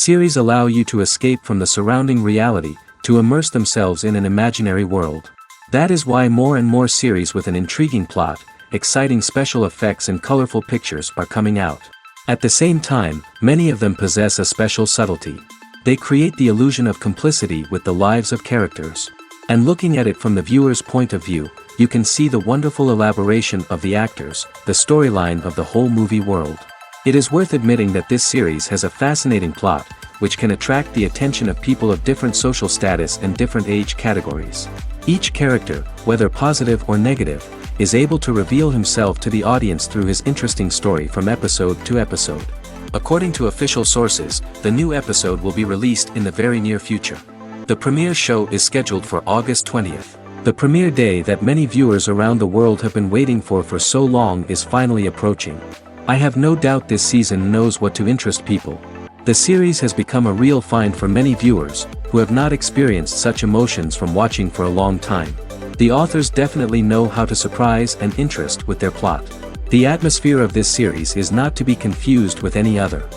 Series allow you to escape from the surrounding reality, to immerse themselves in an imaginary world. That is why more and more series with an intriguing plot, exciting special effects and colorful pictures are coming out. At the same time, many of them possess a special subtlety. They create the illusion of complicity with the lives of characters. And looking at it from the viewer's point of view, you can see the wonderful elaboration of the actors, the storyline of the whole movie world. It is worth admitting that this series has a fascinating plot, which can attract the attention of people of different social status and different age categories. Each character, whether positive or negative, is able to reveal himself to the audience through his interesting story from episode to episode. According to official sources, the new episode will be released in the very near future. The premiere show is scheduled for August 20th. The premiere day that many viewers around the world have been waiting for so long is finally approaching. I have no doubt this season knows what to interest people. The series has become a real find for many viewers, who have not experienced such emotions from watching for a long time. The authors definitely know how to surprise and interest with their plot. The atmosphere of this series is not to be confused with any other.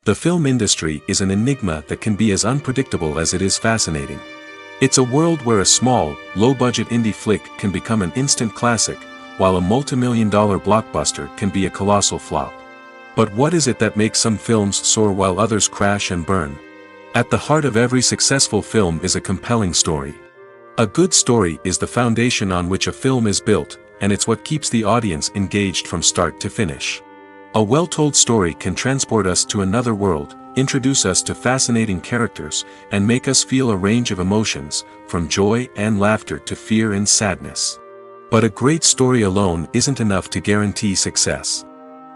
The film industry is an enigma that can be as unpredictable as it is fascinating. It's a world where a small, low-budget indie flick can become an instant classic, while a multi-million-dollar blockbuster can be a colossal flop. But what is it that makes some films soar while others crash and burn? At the heart of every successful film is a compelling story. A good story is the foundation on which a film is built, and it's what keeps the audience engaged from start to finish. A well-told story can transport us to another world, introduce us to fascinating characters, and make us feel a range of emotions, from joy and laughter to fear and sadness. But a great story alone isn't enough to guarantee success.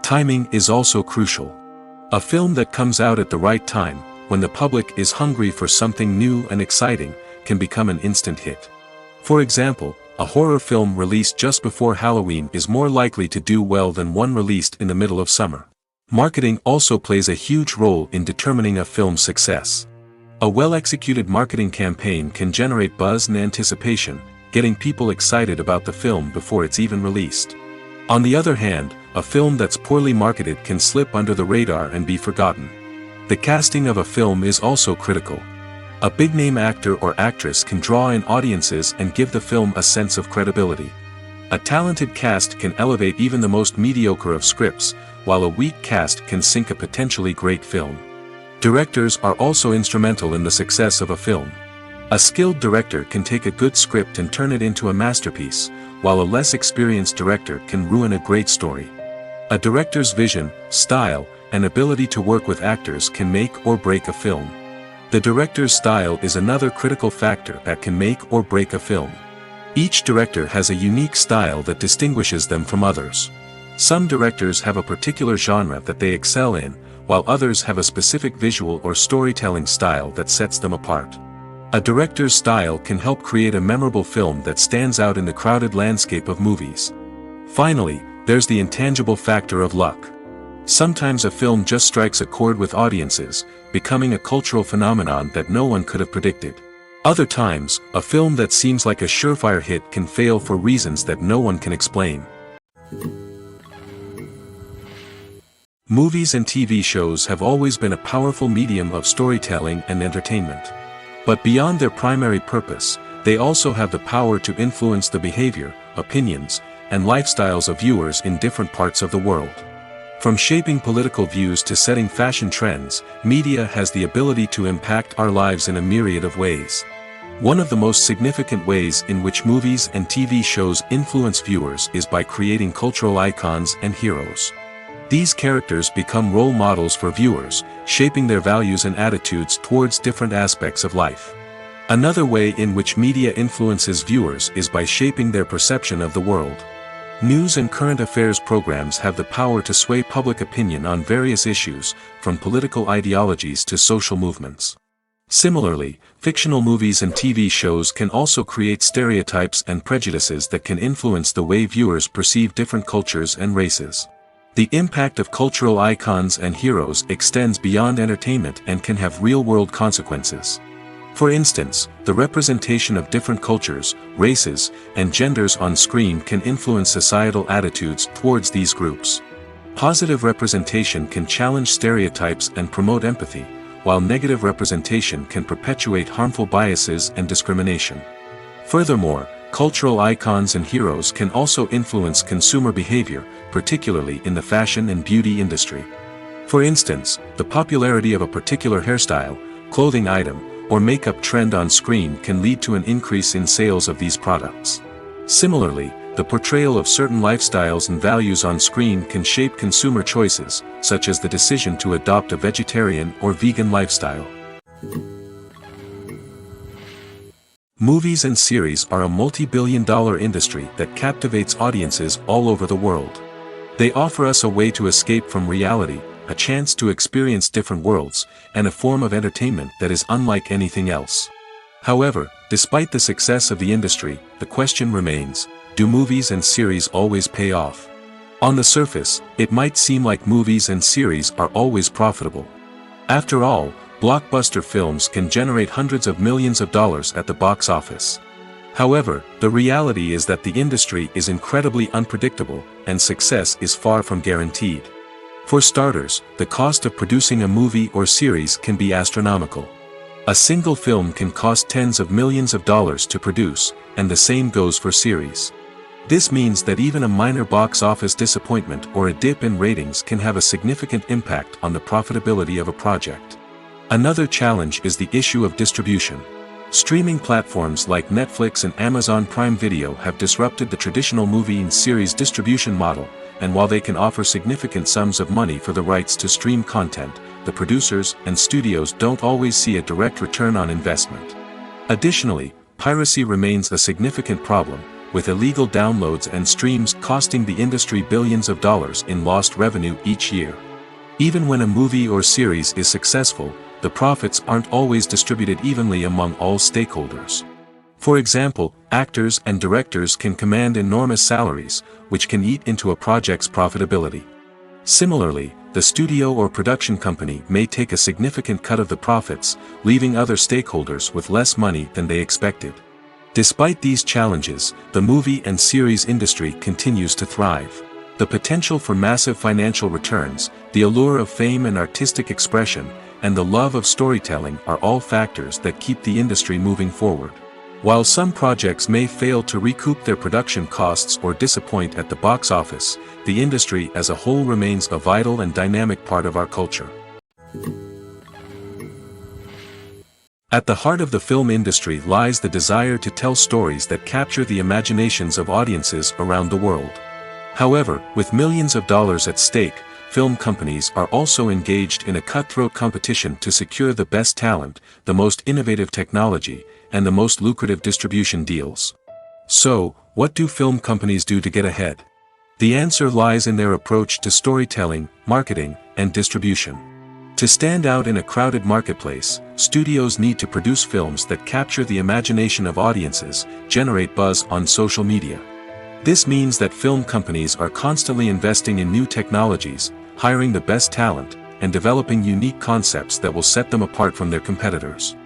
Timing is also crucial. A film that comes out at the right time, when the public is hungry for something new and exciting, can become an instant hit. For example, a horror film released just before Halloween is more likely to do well than one released in the middle of summer. Marketing also plays a huge role in determining a film's success. A well-executed marketing campaign can generate buzz and anticipation, getting people excited about the film before it's even released. On the other hand, a film that's poorly marketed can slip under the radar and be forgotten. The casting of a film is also critical. A big-name actor or actress can draw in audiences and give the film a sense of credibility. A talented cast can elevate even the most mediocre of scripts, while a weak cast can sink a potentially great film. Directors are also instrumental in the success of a film. A skilled director can take a good script and turn it into a masterpiece, while a less experienced director can ruin a great story. A director's vision, style, and ability to work with actors can make or break a film. The director's style is another critical factor that can make or break a film. Each director has a unique style that distinguishes them from others. Some directors have a particular genre that they excel in, while others have a specific visual or storytelling style that sets them apart. A director's style can help create a memorable film that stands out in the crowded landscape of movies. Finally, there's the intangible factor of luck. Sometimes a film just strikes a chord with audiences, becoming a cultural phenomenon that no one could have predicted. Other times, a film that seems like a surefire hit can fail for reasons that no one can explain. Movies and TV shows have always been a powerful medium of storytelling and entertainment. But beyond their primary purpose, they also have the power to influence the behavior, opinions, and lifestyles of viewers in different parts of the world. From shaping political views to setting fashion trends, media has the ability to impact our lives in a myriad of ways. One of the most significant ways in which movies and TV shows influence viewers is by creating cultural icons and heroes. These characters become role models for viewers, shaping their values and attitudes towards different aspects of life. Another way in which media influences viewers is by shaping their perception of the world. News and current affairs programs have the power to sway public opinion on various issues, from political ideologies to social movements. Similarly, fictional movies and TV shows can also create stereotypes and prejudices that can influence the way viewers perceive different cultures and races. The impact of cultural icons and heroes extends beyond entertainment and can have real-world consequences. For instance, the representation of different cultures, races, and genders on screen can influence societal attitudes towards these groups. Positive representation can challenge stereotypes and promote empathy, while negative representation can perpetuate harmful biases and discrimination. Furthermore, cultural icons and heroes can also influence consumer behavior, particularly in the fashion and beauty industry. For instance, the popularity of a particular hairstyle, clothing item, or makeup trend on screen can lead to an increase in sales of these products. Similarly, the portrayal of certain lifestyles and values on screen can shape consumer choices, such as the decision to adopt a vegetarian or vegan lifestyle. Movies and series are a multi-billion-dollar industry that captivates audiences all over the world. They offer us a way to escape from reality, a chance to experience different worlds, and a form of entertainment that is unlike anything else. However, despite the success of the industry, the question remains, do movies and series always pay off? On the surface, it might seem like movies and series are always profitable. After all, blockbuster films can generate hundreds of millions of dollars at the box office. However, the reality is that the industry is incredibly unpredictable, and success is far from guaranteed. For starters, the cost of producing a movie or series can be astronomical. A single film can cost tens of millions of dollars to produce, and the same goes for series. This means that even a minor box office disappointment or a dip in ratings can have a significant impact on the profitability of a project. Another challenge is the issue of distribution. Streaming platforms like Netflix and Amazon Prime Video have disrupted the traditional movie and series distribution model, and while they can offer significant sums of money for the rights to stream content, the producers and studios don't always see a direct return on investment. Additionally, piracy remains a significant problem, with illegal downloads and streams costing the industry billions of dollars in lost revenue each year. Even when a movie or series is successful, the profits aren't always distributed evenly among all stakeholders. For example, actors and directors can command enormous salaries, which can eat into a project's profitability. Similarly, the studio or production company may take a significant cut of the profits, leaving other stakeholders with less money than they expected. Despite these challenges, the movie and series industry continues to thrive. The potential for massive financial returns, the allure of fame and artistic expression, and the love of storytelling are all factors that keep the industry moving forward. While some projects may fail to recoup their production costs or disappoint at the box office, the industry as a whole remains a vital and dynamic part of our culture. At the heart of the film industry lies the desire to tell stories that capture the imaginations of audiences around the world. However, with millions of dollars at stake, film companies are also engaged in a cutthroat competition to secure the best talent, the most innovative technology, and the most lucrative distribution deals. So, what do film companies do to get ahead? The answer lies in their approach to storytelling, marketing, and distribution. To stand out in a crowded marketplace, studios need to produce films that capture the imagination of audiences, generate buzz on social media. This means that film companies are constantly investing in new technologies, hiring the best talent, and developing unique concepts that will set them apart from their competitors.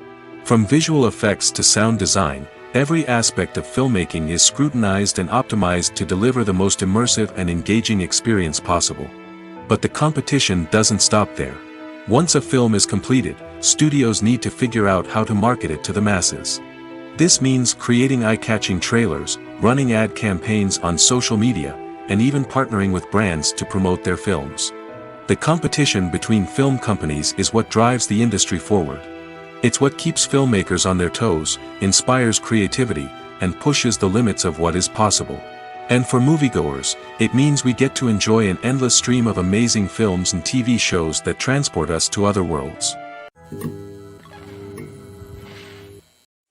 From visual effects to sound design, every aspect of filmmaking is scrutinized and optimized to deliver the most immersive and engaging experience possible. But the competition doesn't stop there. Once a film is completed, studios need to figure out how to market it to the masses. This means creating eye-catching trailers, running ad campaigns on social media, and even partnering with brands to promote their films. The competition between film companies is what drives the industry forward. It's what keeps filmmakers on their toes, inspires creativity, and pushes the limits of what is possible. And for moviegoers, it means we get to enjoy an endless stream of amazing films and TV shows that transport us to other worlds.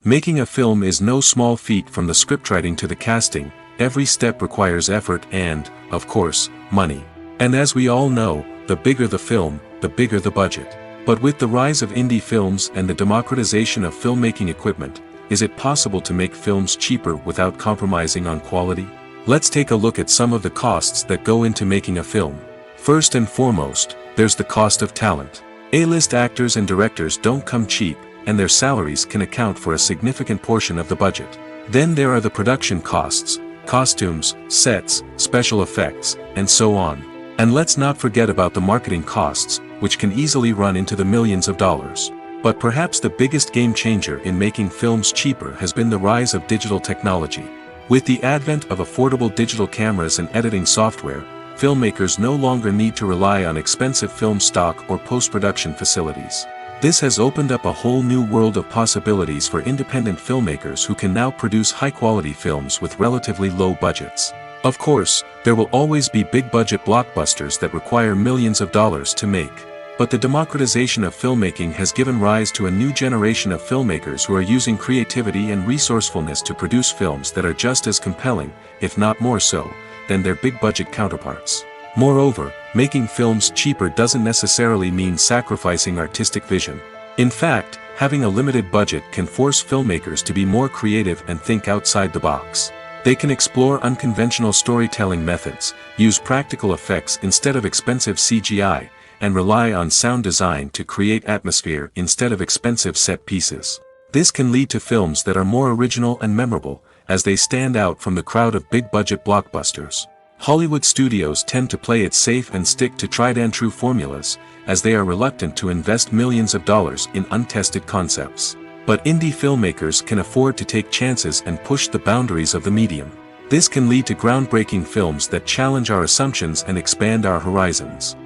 Making a film is no small feat. From the scriptwriting to the casting, every step requires effort and, of course, money. And as we all know, the bigger the film, the bigger the budget. But with the rise of indie films and the democratization of filmmaking equipment, is it possible to make films cheaper without compromising on quality? Let's take a look at some of the costs that go into making a film. First and foremost, there's the cost of talent. A-list actors and directors don't come cheap, and their salaries can account for a significant portion of the budget. Then there are the production costs, costumes, sets, special effects, and so on. And let's not forget about the marketing costs, which can easily run into the millions of dollars. But perhaps the biggest game changer in making films cheaper has been the rise of digital technology. With the advent of affordable digital cameras and editing software, filmmakers no longer need to rely on expensive film stock or post-production facilities. This has opened up a whole new world of possibilities for independent filmmakers who can now produce high-quality films with relatively low budgets. Of course, there will always be big-budget blockbusters that require millions of dollars to make. But the democratization of filmmaking has given rise to a new generation of filmmakers who are using creativity and resourcefulness to produce films that are just as compelling, if not more so, than their big-budget counterparts. Moreover, making films cheaper doesn't necessarily mean sacrificing artistic vision. In fact, having a limited budget can force filmmakers to be more creative and think outside the box. They can explore unconventional storytelling methods, use practical effects instead of expensive CGI, and rely on sound design to create atmosphere instead of expensive set pieces. This can lead to films that are more original and memorable, as they stand out from the crowd of big-budget blockbusters. Hollywood studios tend to play it safe and stick to tried-and-true formulas, as they are reluctant to invest millions of dollars in untested concepts. But indie filmmakers can afford to take chances and push the boundaries of the medium. This can lead to groundbreaking films that challenge our assumptions and expand our horizons.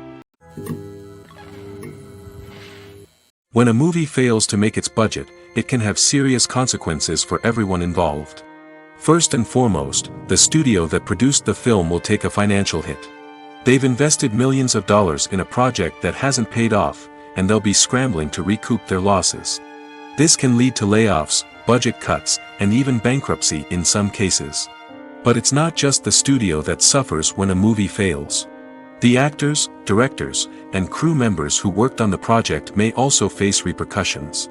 When a movie fails to make its budget, it can have serious consequences for everyone involved. First and foremost, the studio that produced the film will take a financial hit. They've invested millions of dollars in a project that hasn't paid off, and they'll be scrambling to recoup their losses. This can lead to layoffs, budget cuts, and even bankruptcy in some cases. But it's not just the studio that suffers when a movie fails. The actors, directors, and crew members who worked on the project may also face repercussions.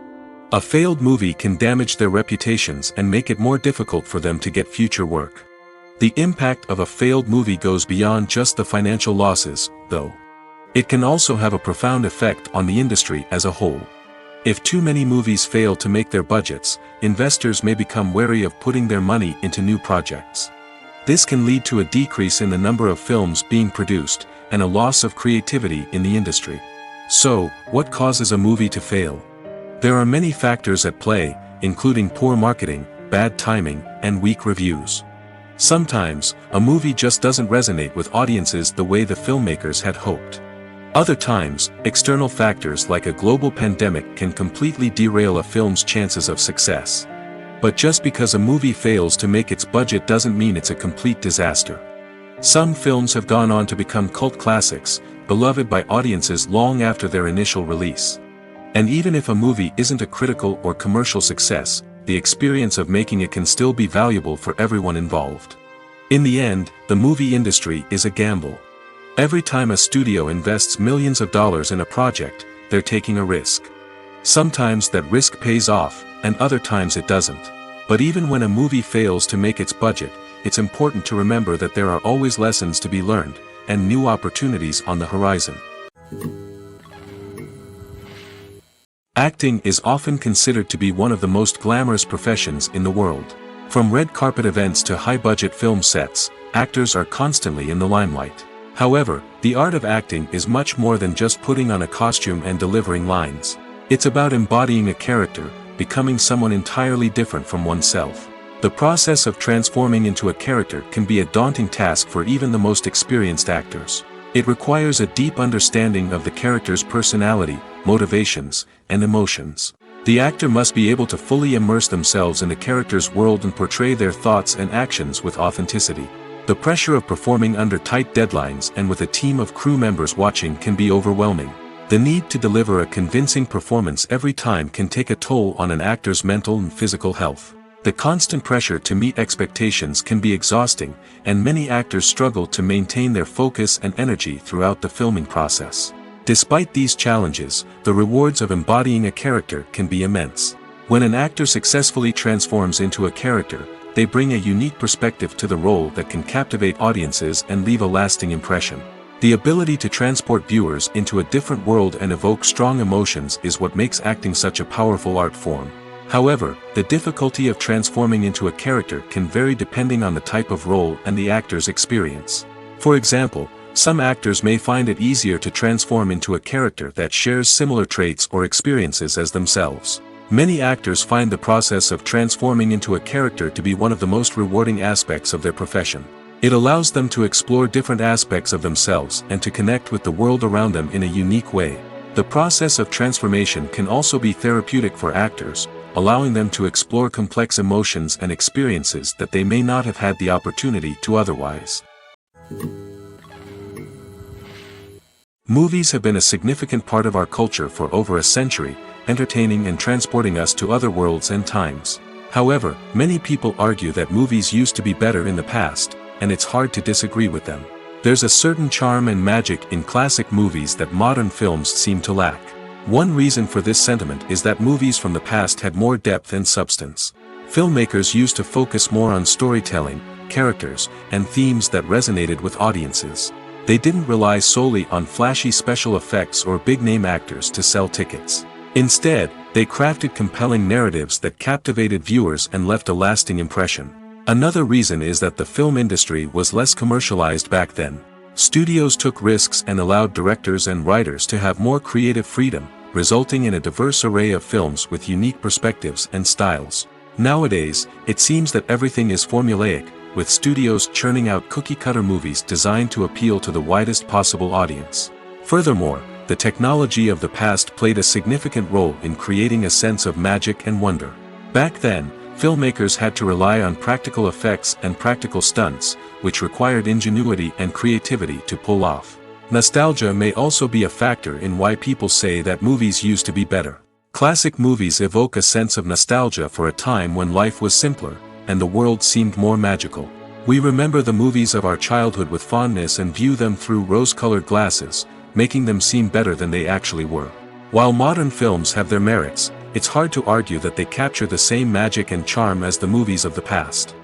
A failed movie can damage their reputations and make it more difficult for them to get future work. The impact of a failed movie goes beyond just the financial losses, though. It can also have a profound effect on the industry as a whole. If too many movies fail to make their budgets, investors may become wary of putting their money into new projects. This can lead to a decrease in the number of films being produced, and a loss of creativity in the industry. So, what causes a movie to fail? There are many factors at play, including poor marketing, bad timing, and weak reviews. Sometimes, a movie just doesn't resonate with audiences the way the filmmakers had hoped. Other times, external factors like a global pandemic can completely derail a film's chances of success. But just because a movie fails to make its budget doesn't mean it's a complete disaster. Some films have gone on to become cult classics, beloved by audiences long after their initial release. And even if a movie isn't a critical or commercial success, the experience of making it can still be valuable for everyone involved. In the end, the movie industry is a gamble. Every time a studio invests millions of dollars in a project, they're taking a risk. Sometimes that risk pays off, and other times it doesn't. But even when a movie fails to make its budget, it's important to remember that there are always lessons to be learned, and new opportunities on the horizon. Acting is often considered to be one of the most glamorous professions in the world. From red carpet events to high-budget film sets, actors are constantly in the limelight. However, the art of acting is much more than just putting on a costume and delivering lines. It's about embodying a character, becoming someone entirely different from oneself. The process of transforming into a character can be a daunting task for even the most experienced actors. It requires a deep understanding of the character's personality, motivations, and emotions. The actor must be able to fully immerse themselves in the character's world and portray their thoughts and actions with authenticity. The pressure of performing under tight deadlines and with a team of crew members watching can be overwhelming. The need to deliver a convincing performance every time can take a toll on an actor's mental and physical health. The constant pressure to meet expectations can be exhausting, and many actors struggle to maintain their focus and energy throughout the filming process. Despite these challenges, the rewards of embodying a character can be immense. When an actor successfully transforms into a character, they bring a unique perspective to the role that can captivate audiences and leave a lasting impression. The ability to transport viewers into a different world and evoke strong emotions is what makes acting such a powerful art form. However, the difficulty of transforming into a character can vary depending on the type of role and the actor's experience. For example, some actors may find it easier to transform into a character that shares similar traits or experiences as themselves. Many actors find the process of transforming into a character to be one of the most rewarding aspects of their profession. It allows them to explore different aspects of themselves and to connect with the world around them in a unique way. The process of transformation can also be therapeutic for actors, allowing them to explore complex emotions and experiences that they may not have had the opportunity to otherwise. Movies have been a significant part of our culture for over a century, entertaining and transporting us to other worlds and times. However, many people argue that movies used to be better in the past, and it's hard to disagree with them. There's a certain charm and magic in classic movies that modern films seem to lack. One reason for this sentiment is that movies from the past had more depth and substance. Filmmakers used to focus more on storytelling, characters, and themes that resonated with audiences. They didn't rely solely on flashy special effects or big-name actors to sell tickets. Instead, they crafted compelling narratives that captivated viewers and left a lasting impression. Another reason is that the film industry was less commercialized back then. Studios took risks and allowed directors and writers to have more creative freedom, resulting in a diverse array of films with unique perspectives and styles. Nowadays, it seems that everything is formulaic, with studios churning out cookie-cutter movies designed to appeal to the widest possible audience. Furthermore, the technology of the past played a significant role in creating a sense of magic and wonder. Back then, filmmakers had to rely on practical effects and practical stunts, which required ingenuity and creativity to pull off. Nostalgia may also be a factor in why people say that movies used to be better. Classic movies evoke a sense of nostalgia for a time when life was simpler, and the world seemed more magical. We remember the movies of our childhood with fondness and view them through rose-colored glasses, making them seem better than they actually were. While modern films have their merits, it's hard to argue that they capture the same magic and charm as the movies of the past.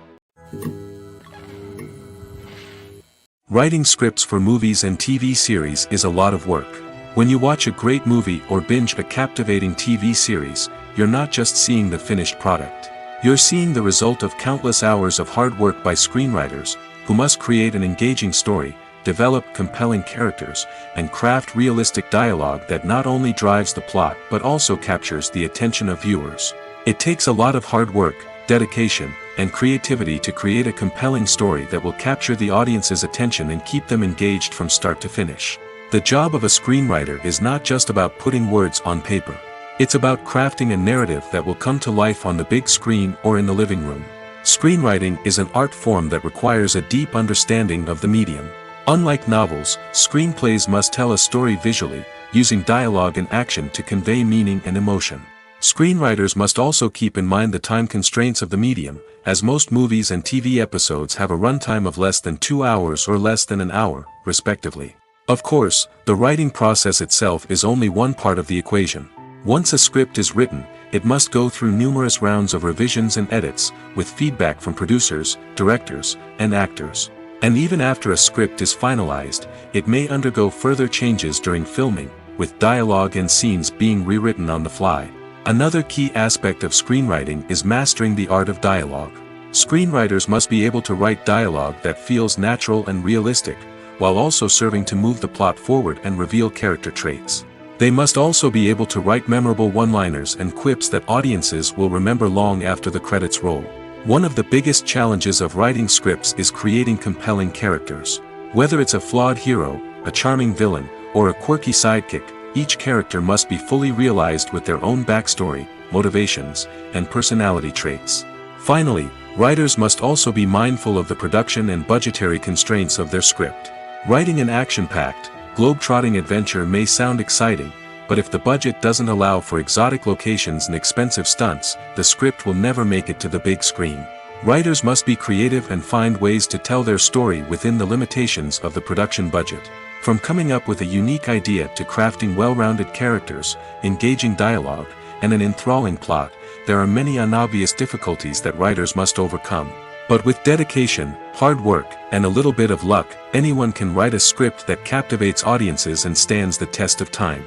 Writing scripts for movies and TV series is a lot of work. When you watch a great movie or binge a captivating TV series, you're not just seeing the finished product. You're seeing the result of countless hours of hard work by screenwriters, who must create an engaging story, develop compelling characters, and craft realistic dialogue that not only drives the plot but also captures the attention of viewers. It takes a lot of hard work, dedication, and creativity to create a compelling story that will capture the audience's attention and keep them engaged from start to finish. The job of a screenwriter is not just about putting words on paper. It's about crafting a narrative that will come to life on the big screen or in the living room. Screenwriting is an art form that requires a deep understanding of the medium. Unlike novels, screenplays must tell a story visually, using dialogue and action to convey meaning and emotion. Screenwriters must also keep in mind the time constraints of the medium, as most movies and TV episodes have a runtime of less than 2 hours or less than an hour, respectively. Of course, the writing process itself is only one part of the equation. Once a script is written, it must go through numerous rounds of revisions and edits, with feedback from producers, directors, and actors. And even after a script is finalized, it may undergo further changes during filming, with dialogue and scenes being rewritten on the fly. Another key aspect of screenwriting is mastering the art of dialogue. Screenwriters must be able to write dialogue that feels natural and realistic, while also serving to move the plot forward and reveal character traits. They must also be able to write memorable one-liners and quips that audiences will remember long after the credits roll. One of the biggest challenges of writing scripts is creating compelling characters. Whether it's a flawed hero, a charming villain, or a quirky sidekick, each character must be fully realized with their own backstory, motivations, and personality traits. Finally, writers must also be mindful of the production and budgetary constraints of their script. Writing an action-packed, globe-trotting adventure may sound exciting, but if the budget doesn't allow for exotic locations and expensive stunts, the script will never make it to the big screen. Writers must be creative and find ways to tell their story within the limitations of the production budget. From coming up with a unique idea to crafting well-rounded characters, engaging dialogue, and an enthralling plot, there are many unobvious difficulties that writers must overcome. But with dedication, hard work, and a little bit of luck, anyone can write a script that captivates audiences and stands the test of time.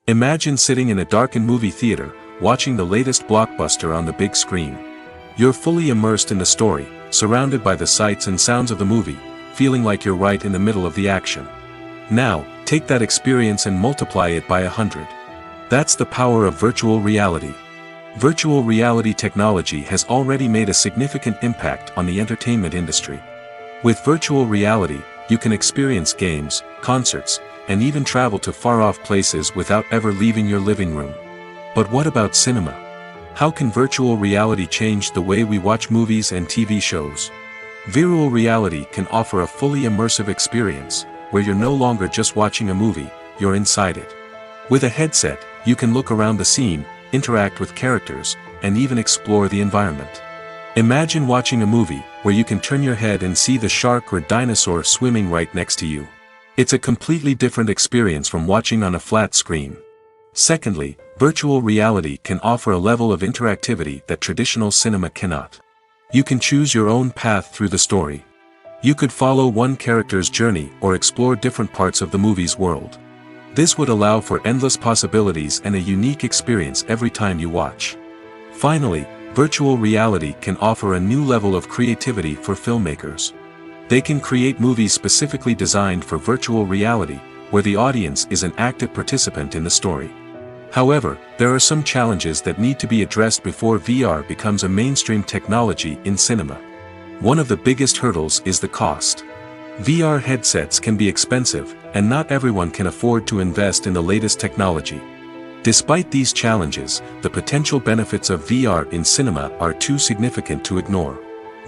Imagine sitting in a darkened movie theater, watching the latest blockbuster on the big screen. You're fully immersed in the story, surrounded by the sights and sounds of the movie, feeling like you're right in the middle of the action. Now, take that experience and multiply it by 100. That's the power of virtual reality. Virtual reality technology has already made a significant impact on the entertainment industry. With virtual reality, you can experience games, concerts, and even travel to far-off places without ever leaving your living room. But what about cinema? How can virtual reality change the way we watch movies and TV shows? Virtual reality can offer a fully immersive experience, where you're no longer just watching a movie, you're inside it. With a headset, you can look around the scene, interact with characters, and even explore the environment. Imagine watching a movie where you can turn your head and see the shark or dinosaur swimming right next to you. It's a completely different experience from watching on a flat screen. Secondly, virtual reality can offer a level of interactivity that traditional cinema cannot. You can choose your own path through the story. You could follow one character's journey or explore different parts of the movie's world. This would allow for endless possibilities and a unique experience every time you watch. Finally, virtual reality can offer a new level of creativity for filmmakers. They can create movies specifically designed for virtual reality, where the audience is an active participant in the story. However, there are some challenges that need to be addressed before VR becomes a mainstream technology in cinema. One of the biggest hurdles is the cost. VR headsets can be expensive, and not everyone can afford to invest in the latest technology. Despite these challenges, the potential benefits of VR in cinema are too significant to ignore.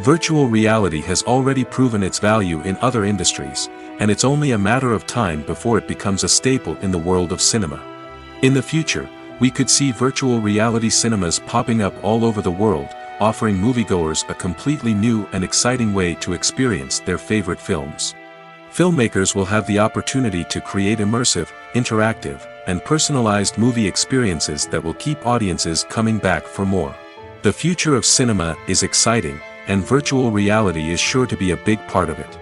Virtual reality has already proven its value in other industries, and it's only a matter of time before it becomes a staple in the world of cinema. In the future, we could see virtual reality cinemas popping up all over the world, offering moviegoers a completely new and exciting way to experience their favorite films. Filmmakers will have the opportunity to create immersive, interactive, and personalized movie experiences that will keep audiences coming back for more. The future of cinema is exciting, and virtual reality is sure to be a big part of it.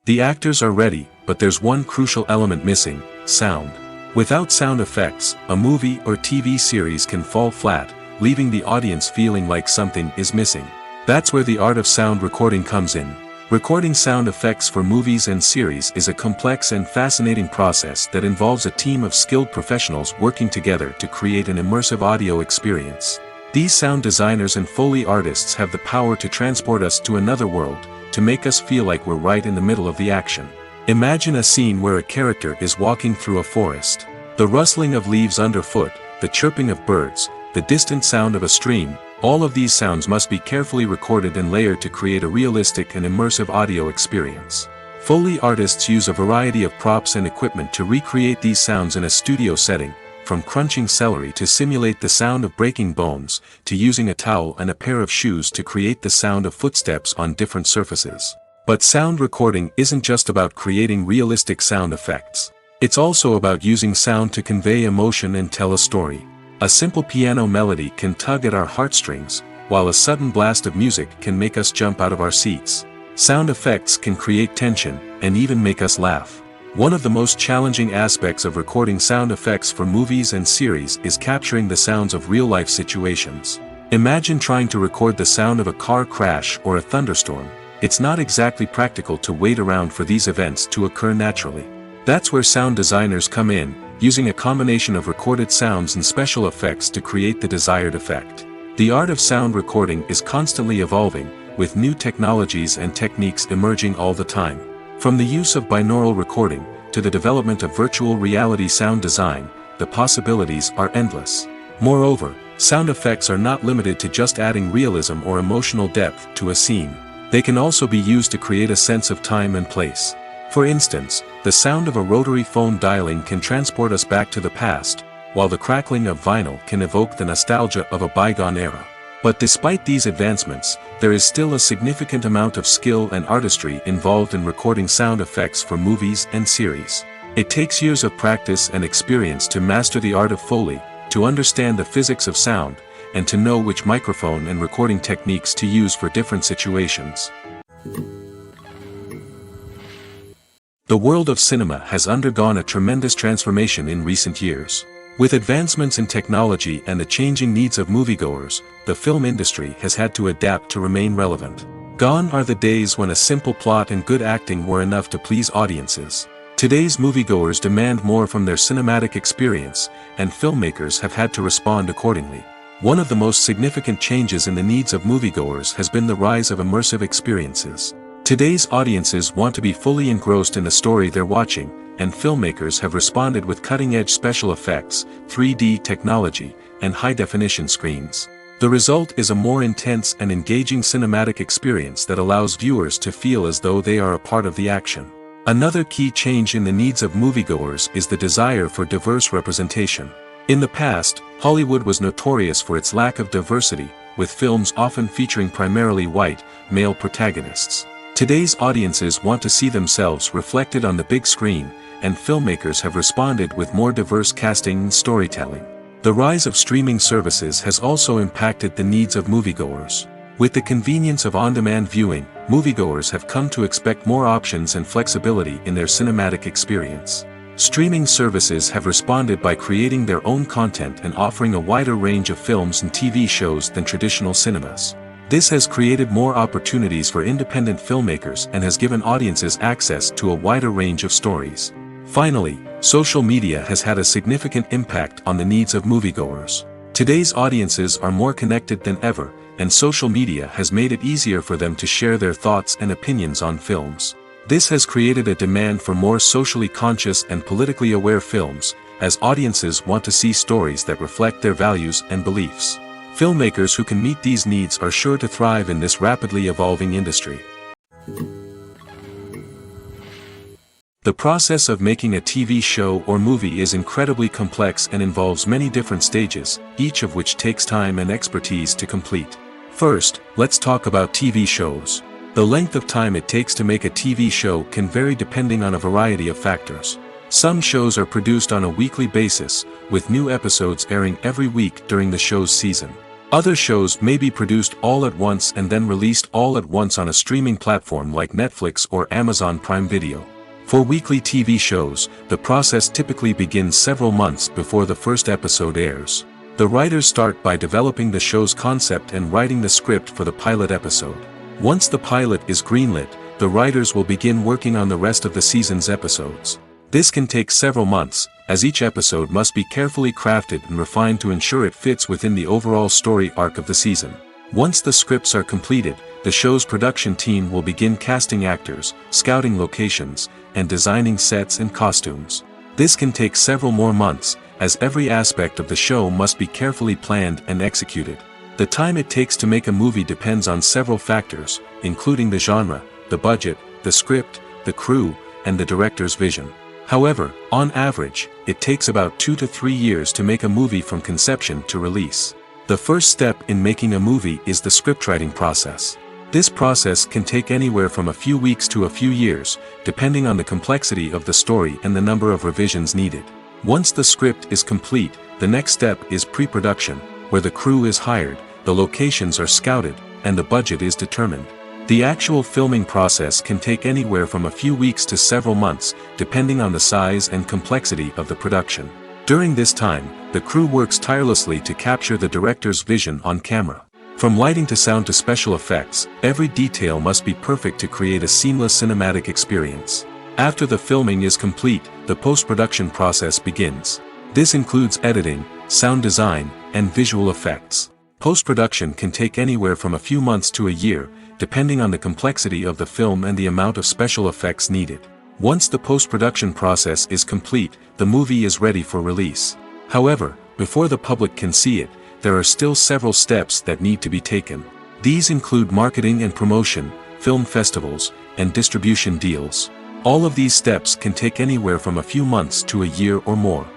The actors are ready, but there's one crucial element missing: sound. Without sound effects, a movie or TV series can fall flat, leaving the audience feeling like something is missing. That's where the art of sound recording comes in. Recording sound effects for movies and series is a complex and fascinating process that involves a team of skilled professionals working together to create an immersive audio experience. These sound designers and Foley artists have the power to transport us to another world, to make us feel like we're right in the middle of the action. Imagine a scene where a character is walking through a forest. The rustling of leaves underfoot, the chirping of birds, the distant sound of a stream, all of these sounds must be carefully recorded and layered to create a realistic and immersive audio experience. Foley artists use a variety of props and equipment to recreate these sounds in a studio setting, from crunching celery to simulate the sound of breaking bones, to using a towel and a pair of shoes to create the sound of footsteps on different surfaces. But sound recording isn't just about creating realistic sound effects. It's also about using sound to convey emotion and tell a story. A simple piano melody can tug at our heartstrings, while a sudden blast of music can make us jump out of our seats. Sound effects can create tension, and even make us laugh. One of the most challenging aspects of recording sound effects for movies and series is capturing the sounds of real-life situations. Imagine trying to record the sound of a car crash or a thunderstorm. It's not exactly practical to wait around for these events to occur naturally. That's where sound designers come in, using a combination of recorded sounds and special effects to create the desired effect. The art of sound recording is constantly evolving, with new technologies and techniques emerging all the time. From the use of binaural recording, to the development of virtual reality sound design, the possibilities are endless. Moreover, sound effects are not limited to just adding realism or emotional depth to a scene. They can also be used to create a sense of time and place. For instance, the sound of a rotary phone dialing can transport us back to the past, while the crackling of vinyl can evoke the nostalgia of a bygone era. But despite these advancements, there is still a significant amount of skill and artistry involved in recording sound effects for movies and series. It takes years of practice and experience to master the art of Foley, to understand the physics of sound, and to know which microphone and recording techniques to use for different situations. The world of cinema has undergone a tremendous transformation in recent years. With advancements in technology and the changing needs of moviegoers, the film industry has had to adapt to remain relevant. Gone are the days when a simple plot and good acting were enough to please audiences. Today's moviegoers demand more from their cinematic experience, and filmmakers have had to respond accordingly. One of the most significant changes in the needs of moviegoers has been the rise of immersive experiences. Today's audiences want to be fully engrossed in the story they're watching, and filmmakers have responded with cutting-edge special effects, 3D technology, and high-definition screens. The result is a more intense and engaging cinematic experience that allows viewers to feel as though they are a part of the action. Another key change in the needs of moviegoers is the desire for diverse representation. In the past, Hollywood was notorious for its lack of diversity, with films often featuring primarily white, male protagonists. Today's audiences want to see themselves reflected on the big screen, and filmmakers have responded with more diverse casting and storytelling. The rise of streaming services has also impacted the needs of moviegoers. With the convenience of on-demand viewing, moviegoers have come to expect more options and flexibility in their cinematic experience. Streaming services have responded by creating their own content and offering a wider range of films and TV shows than traditional cinemas. This has created more opportunities for independent filmmakers and has given audiences access to a wider range of stories. Finally, social media has had a significant impact on the needs of moviegoers. Today's audiences are more connected than ever, and social media has made it easier for them to share their thoughts and opinions on films. This has created a demand for more socially conscious and politically aware films, as audiences want to see stories that reflect their values and beliefs. Filmmakers who can meet these needs are sure to thrive in this rapidly evolving industry. The process of making a TV show or movie is incredibly complex and involves many different stages, each of which takes time and expertise to complete. First, let's talk about TV shows. The length of time it takes to make a TV show can vary depending on a variety of factors. Some shows are produced on a weekly basis, with new episodes airing every week during the show's season. Other shows may be produced all at once and then released all at once on a streaming platform like Netflix or Amazon Prime Video. For weekly TV shows, the process typically begins several months before the first episode airs. The writers start by developing the show's concept and writing the script for the pilot episode. Once the pilot is greenlit, the writers will begin working on the rest of the season's episodes. This can take several months, as each episode must be carefully crafted and refined to ensure it fits within the overall story arc of the season. Once the scripts are completed, the show's production team will begin casting actors, scouting locations, and designing sets and costumes. This can take several more months, as every aspect of the show must be carefully planned and executed. The time it takes to make a movie depends on several factors, including the genre, the budget, the script, the crew, and the director's vision. However, on average, it takes about 2 to 3 years to make a movie from conception to release. The first step in making a movie is the scriptwriting process. This process can take anywhere from a few weeks to a few years, depending on the complexity of the story and the number of revisions needed. Once the script is complete, the next step is pre-production, where the crew is hired, the locations are scouted, and the budget is determined. The actual filming process can take anywhere from a few weeks to several months, depending on the size and complexity of the production. During this time, the crew works tirelessly to capture the director's vision on camera. From lighting to sound to special effects, every detail must be perfect to create a seamless cinematic experience. After the filming is complete, the post-production process begins. This includes editing, sound design, and visual effects. Post-production can take anywhere from a few months to a year, depending on the complexity of the film and the amount of special effects needed. Once the post-production process is complete, the movie is ready for release. However, before the public can see it, there are still several steps that need to be taken. These include marketing and promotion, film festivals, and distribution deals. All of these steps can take anywhere from a few months to a year or more.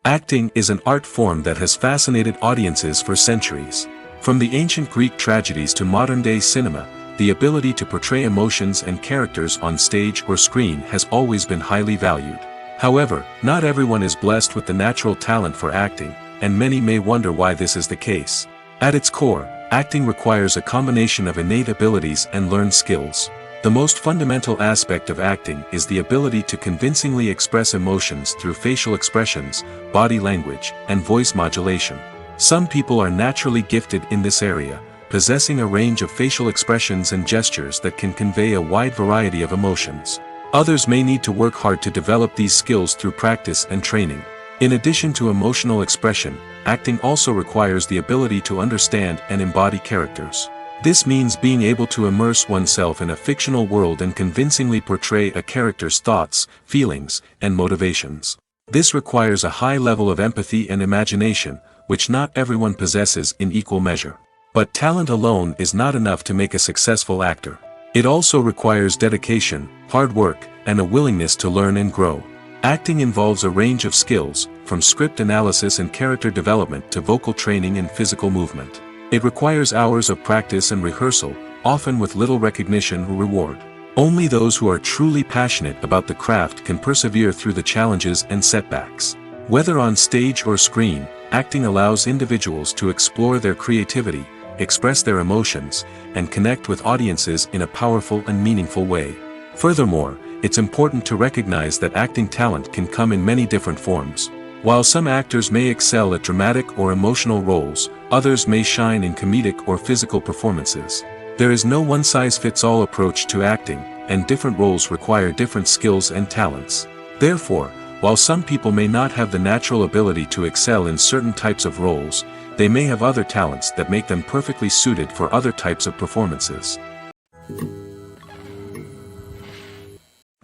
Acting is an art form that has fascinated audiences for centuries. From the ancient Greek tragedies to modern-day cinema, the ability to portray emotions and characters on stage or screen has always been highly valued. However, not everyone is blessed with the natural talent for acting, and many may wonder why this is the case. At its core, acting requires a combination of innate abilities and learned skills. The most fundamental aspect of acting is the ability to convincingly express emotions through facial expressions, body language, and voice modulation. Some people are naturally gifted in this area, possessing a range of facial expressions and gestures that can convey a wide variety of emotions. Others may need to work hard to develop these skills through practice and training. In addition to emotional expression, acting also requires the ability to understand and embody characters. This means being able to immerse oneself in a fictional world and convincingly portray a character's thoughts, feelings, and motivations. This requires a high level of empathy and imagination, which not everyone possesses in equal measure. But talent alone is not enough to make a successful actor. It also requires dedication, hard work, and a willingness to learn and grow. Acting involves a range of skills, from script analysis and character development to vocal training and physical movement. It requires hours of practice and rehearsal, often with little recognition or reward. Only those who are truly passionate about the craft can persevere through the challenges and setbacks. Whether on stage or screen, acting allows individuals to explore their creativity, express their emotions, and connect with audiences in a powerful and meaningful way. Furthermore, it's important to recognize that acting talent can come in many different forms. While some actors may excel at dramatic or emotional roles, others may shine in comedic or physical performances. There is no one-size-fits-all approach to acting, and different roles require different skills and talents. Therefore, while some people may not have the natural ability to excel in certain types of roles, they may have other talents that make them perfectly suited for other types of performances.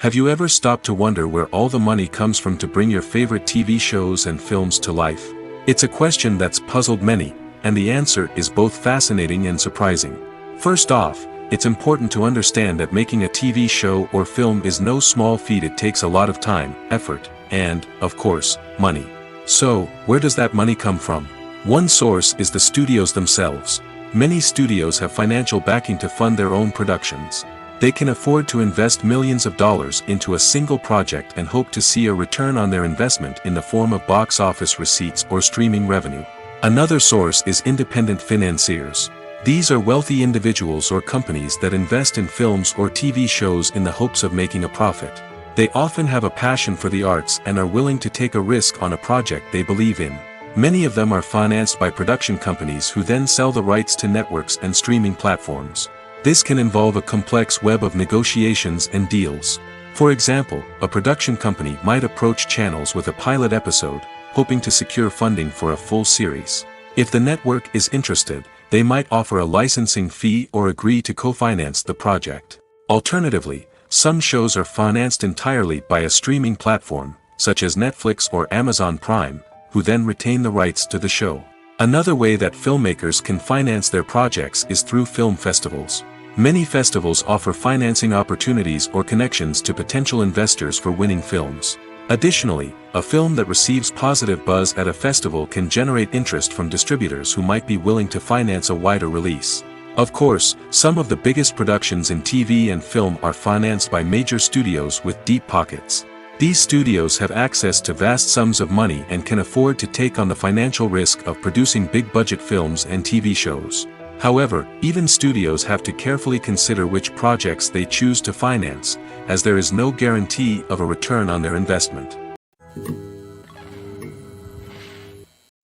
Have you ever stopped to wonder where all the money comes from to bring your favorite TV shows and films to life? It's a question that's puzzled many, and the answer is both fascinating and surprising. First off, it's important to understand that making a TV show or film is no small feat. It takes a lot of time, effort, and, of course, money. So, where does that money come from? One source is the studios themselves. Many studios have financial backing to fund their own productions. They can afford to invest millions of dollars into a single project and hope to see a return on their investment in the form of box office receipts or streaming revenue. Another source is independent financiers. These are wealthy individuals or companies that invest in films or TV shows in the hopes of making a profit. They often have a passion for the arts and are willing to take a risk on a project they believe in. Many of them are financed by production companies who then sell the rights to networks and streaming platforms. This can involve a complex web of negotiations and deals. For example, a production company might approach channels with a pilot episode, hoping to secure funding for a full series. If the network is interested, they might offer a licensing fee or agree to co-finance the project. Alternatively, some shows are financed entirely by a streaming platform, such as Netflix or Amazon Prime, who then retain the rights to the show. Another way that filmmakers can finance their projects is through film festivals. Many festivals offer financing opportunities or connections to potential investors for winning films. Additionally, a film that receives positive buzz at a festival can generate interest from distributors who might be willing to finance a wider release. Of course, some of the biggest productions in TV and film are financed by major studios with deep pockets. These studios have access to vast sums of money and can afford to take on the financial risk of producing big-budget films and TV shows. However, even studios have to carefully consider which projects they choose to finance, as there is no guarantee of a return on their investment.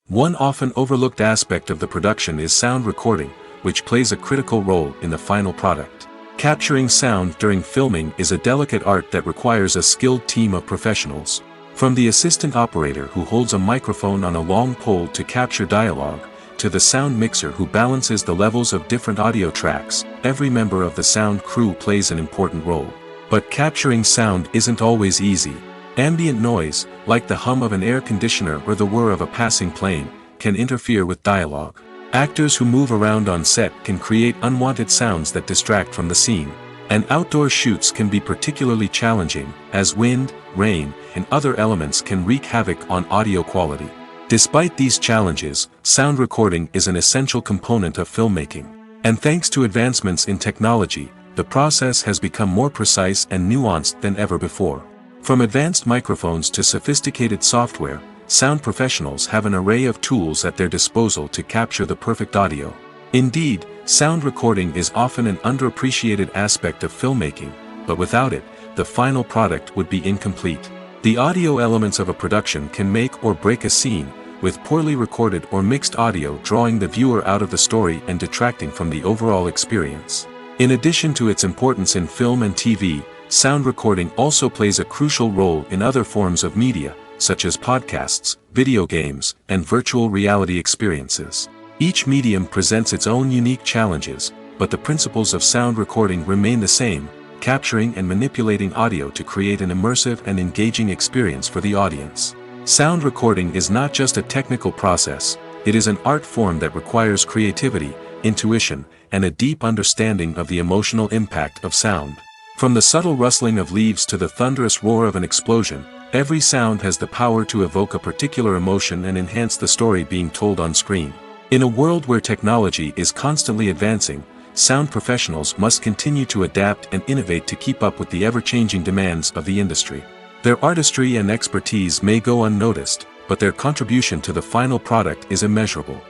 One often overlooked aspect of the production is sound recording, which plays a critical role in the final product. Capturing sound during filming is a delicate art that requires a skilled team of professionals. From the assistant operator who holds a microphone on a long pole to capture dialogue, to the sound mixer who balances the levels of different audio tracks, every member of the sound crew plays an important role. But capturing sound isn't always easy. Ambient noise, like the hum of an air conditioner or the whir of a passing plane, can interfere with dialogue. Actors who move around on set can create unwanted sounds that distract from the scene. And outdoor shoots can be particularly challenging, as wind, rain, and other elements can wreak havoc on audio quality. Despite these challenges, sound recording is an essential component of filmmaking. And thanks to advancements in technology, the process has become more precise and nuanced than ever before. From advanced microphones to sophisticated software, sound professionals have an array of tools at their disposal to capture the perfect audio. Indeed, sound recording is often an underappreciated aspect of filmmaking, but without it, the final product would be incomplete. The audio elements of a production can make or break a scene, with poorly recorded or mixed audio drawing the viewer out of the story and detracting from the overall experience. In addition to its importance in film and TV, sound recording also plays a crucial role in other forms of media, such as podcasts, video games, and virtual reality experiences. Each medium presents its own unique challenges, but the principles of sound recording remain the same, capturing and manipulating audio to create an immersive and engaging experience for the audience. Sound recording is not just a technical process, it is an art form that requires creativity, intuition, and a deep understanding of the emotional impact of sound. From the subtle rustling of leaves to the thunderous roar of an explosion, every sound has the power to evoke a particular emotion and enhance the story being told on screen. In a world where technology is constantly advancing, sound professionals must continue to adapt and innovate to keep up with the ever-changing demands of the industry. Their artistry and expertise may go unnoticed, but their contribution to the final product is immeasurable.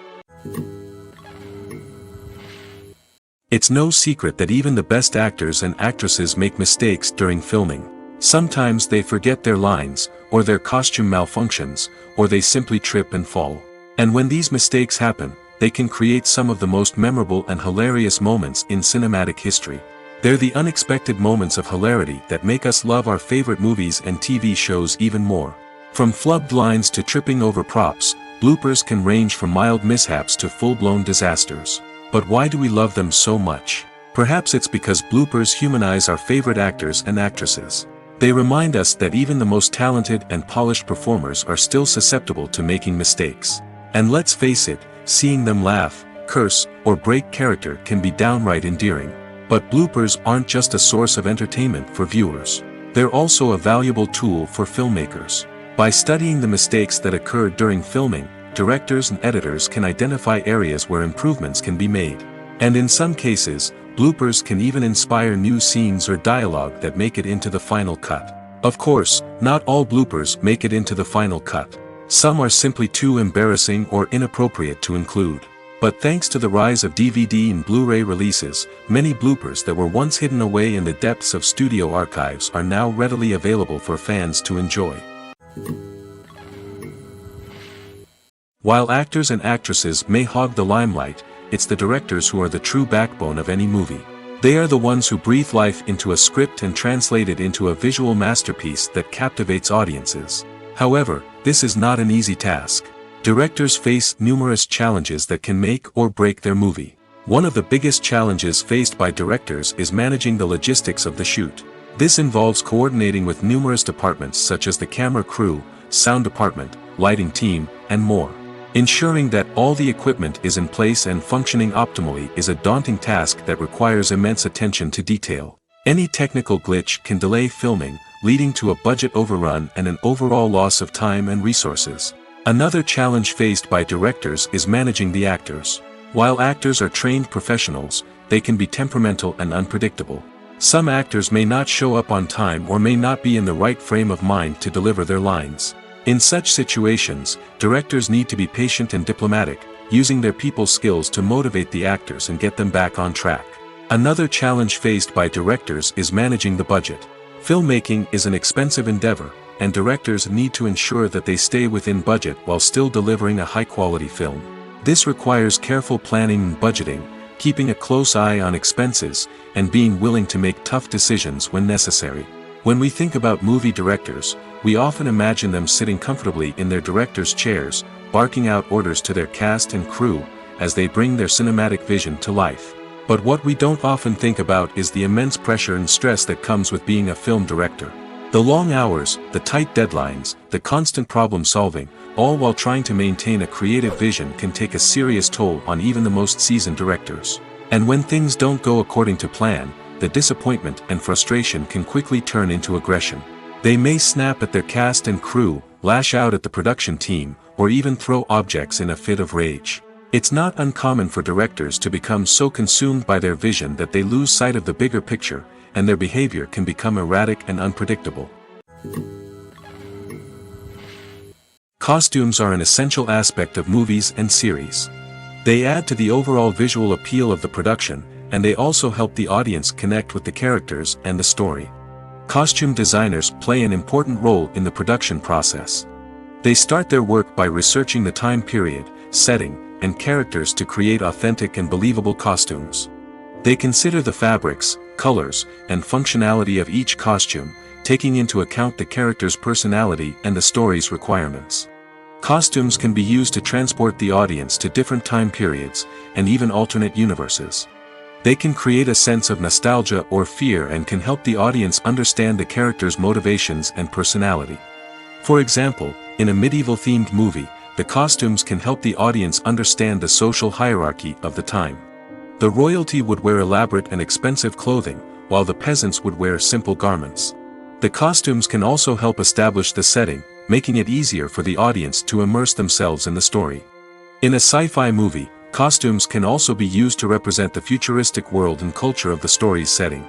It's no secret that even the best actors and actresses make mistakes during filming. Sometimes they forget their lines, or their costume malfunctions, or they simply trip and fall. And when these mistakes happen, they can create some of the most memorable and hilarious moments in cinematic history. They're the unexpected moments of hilarity that make us love our favorite movies and TV shows even more. From flubbed lines to tripping over props, bloopers can range from mild mishaps to full-blown disasters. But why do we love them so much? Perhaps it's because bloopers humanize our favorite actors and actresses. They remind us that even the most talented and polished performers are still susceptible to making mistakes. And let's face it, seeing them laugh, curse, or break character can be downright endearing. But bloopers aren't just a source of entertainment for viewers. They're also a valuable tool for filmmakers. By studying the mistakes that occurred during filming, directors and editors can identify areas where improvements can be made. And in some cases, bloopers can even inspire new scenes or dialogue that make it into the final cut. Of course, not all bloopers make it into the final cut. Some are simply too embarrassing or inappropriate to include. But thanks to the rise of DVD and Blu-ray releases, many bloopers that were once hidden away in the depths of studio archives are now readily available for fans to enjoy. While actors and actresses may hog the limelight, it's the directors who are the true backbone of any movie. They are the ones who breathe life into a script and translate it into a visual masterpiece that captivates audiences. However, this is not an easy task. Directors face numerous challenges that can make or break their movie. One of the biggest challenges faced by directors is managing the logistics of the shoot. This involves coordinating with numerous departments such as the camera crew, sound department, lighting team, and more. Ensuring that all the equipment is in place and functioning optimally is a daunting task that requires immense attention to detail. Any technical glitch can delay filming, leading to a budget overrun and an overall loss of time and resources. Another challenge faced by directors is managing the actors. While actors are trained professionals, they can be temperamental and unpredictable. Some actors may not show up on time or may not be in the right frame of mind to deliver their lines. In such situations, directors need to be patient and diplomatic, using their people skills to motivate the actors and get them back on track. Another challenge faced by directors is managing the budget. Filmmaking is an expensive endeavor, and directors need to ensure that they stay within budget while still delivering a high-quality film. This requires careful planning and budgeting, keeping a close eye on expenses, and being willing to make tough decisions when necessary. When we think about movie directors, we often imagine them sitting comfortably in their director's chairs, barking out orders to their cast and crew, as they bring their cinematic vision to life. But what we don't often think about is the immense pressure and stress that comes with being a film director. The long hours, the tight deadlines, the constant problem solving, all while trying to maintain a creative vision can take a serious toll on even the most seasoned directors. And when things don't go according to plan, the disappointment and frustration can quickly turn into aggression. They may snap at their cast and crew, lash out at the production team, or even throw objects in a fit of rage. It's not uncommon for directors to become so consumed by their vision that they lose sight of the bigger picture, and their behavior can become erratic and unpredictable. Costumes are an essential aspect of movies and series. They add to the overall visual appeal of the production, and they also help the audience connect with the characters and the story. Costume designers play an important role in the production process. They start their work by researching the time period, setting, and characters to create authentic and believable costumes. They consider the fabrics, colors, and functionality of each costume, taking into account the character's personality and the story's requirements. Costumes can be used to transport the audience to different time periods, and even alternate universes. They can create a sense of nostalgia or fear and can help the audience understand the character's motivations and personality. For example, in a medieval-themed movie, the costumes can help the audience understand the social hierarchy of the time. The royalty would wear elaborate and expensive clothing, while the peasants would wear simple garments. The costumes can also help establish the setting, making it easier for the audience to immerse themselves in the story. In a sci-fi movie, costumes can also be used to represent the futuristic world and culture of the story's setting.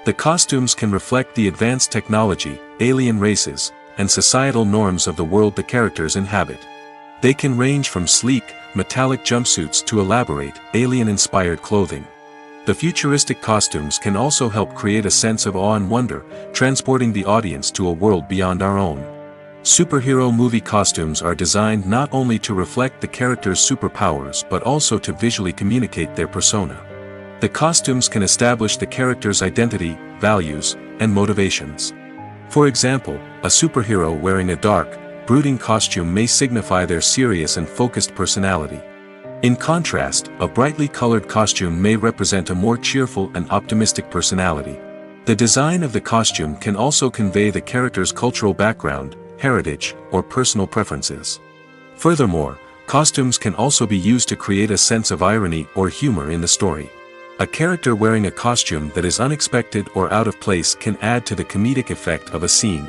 The costumes can reflect the advanced technology, alien races, and societal norms of the world the characters inhabit. They can range from sleek, metallic jumpsuits to elaborate, alien-inspired clothing. The futuristic costumes can also help create a sense of awe and wonder, transporting the audience to a world beyond our own. Superhero movie costumes are designed not only to reflect the character's superpowers but also to visually communicate their persona. The costumes can establish the character's identity, values, and motivations. For example, a superhero wearing a dark, brooding costume may signify their serious and focused personality. In contrast, a brightly colored costume may represent a more cheerful and optimistic personality. The design of the costume can also convey the character's cultural background, heritage, or personal preferences. Furthermore, costumes can also be used to create a sense of irony or humor in the story. A character wearing a costume that is unexpected or out of place can add to the comedic effect of a scene.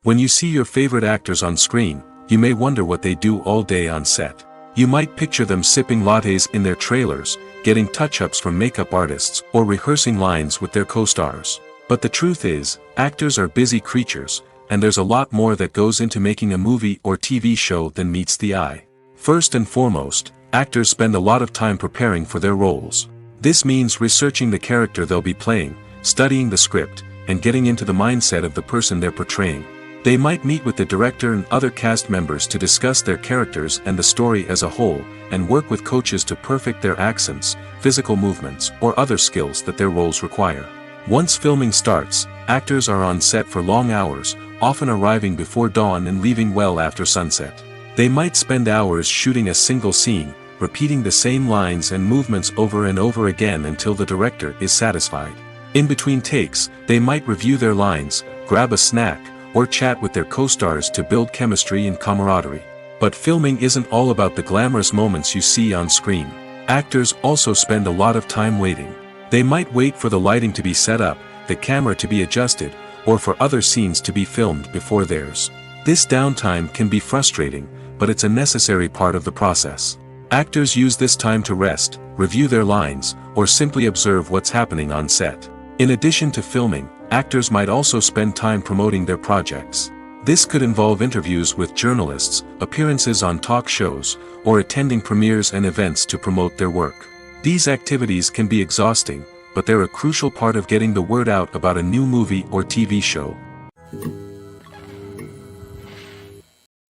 When you see your favorite actors on screen, you may wonder what they do all day on set. You might picture them sipping lattes in their trailers, getting touch-ups from makeup artists, or rehearsing lines with their co-stars. But the truth is, actors are busy creatures, and there's a lot more that goes into making a movie or TV show than meets the eye. First and foremost, actors spend a lot of time preparing for their roles. This means researching the character they'll be playing, studying the script, and getting into the mindset of the person they're portraying. They might meet with the director and other cast members to discuss their characters and the story as a whole, and work with coaches to perfect their accents, physical movements, or other skills that their roles require. Once filming starts, actors are on set for long hours, often arriving before dawn and leaving well after sunset. They might spend hours shooting a single scene, repeating the same lines and movements over and over again until the director is satisfied. In between takes, they might review their lines, grab a snack, or chat with their co-stars to build chemistry and camaraderie. But filming isn't all about the glamorous moments you see on screen. Actors also spend a lot of time waiting. They might wait for the lighting to be set up, the camera to be adjusted, or for other scenes to be filmed before theirs. This downtime can be frustrating, but it's a necessary part of the process. Actors use this time to rest, review their lines, or simply observe what's happening on set. In addition to filming, actors might also spend time promoting their projects. This could involve interviews with journalists, appearances on talk shows, or attending premieres and events to promote their work. These activities can be exhausting, but they're a crucial part of getting the word out about a new movie or TV show.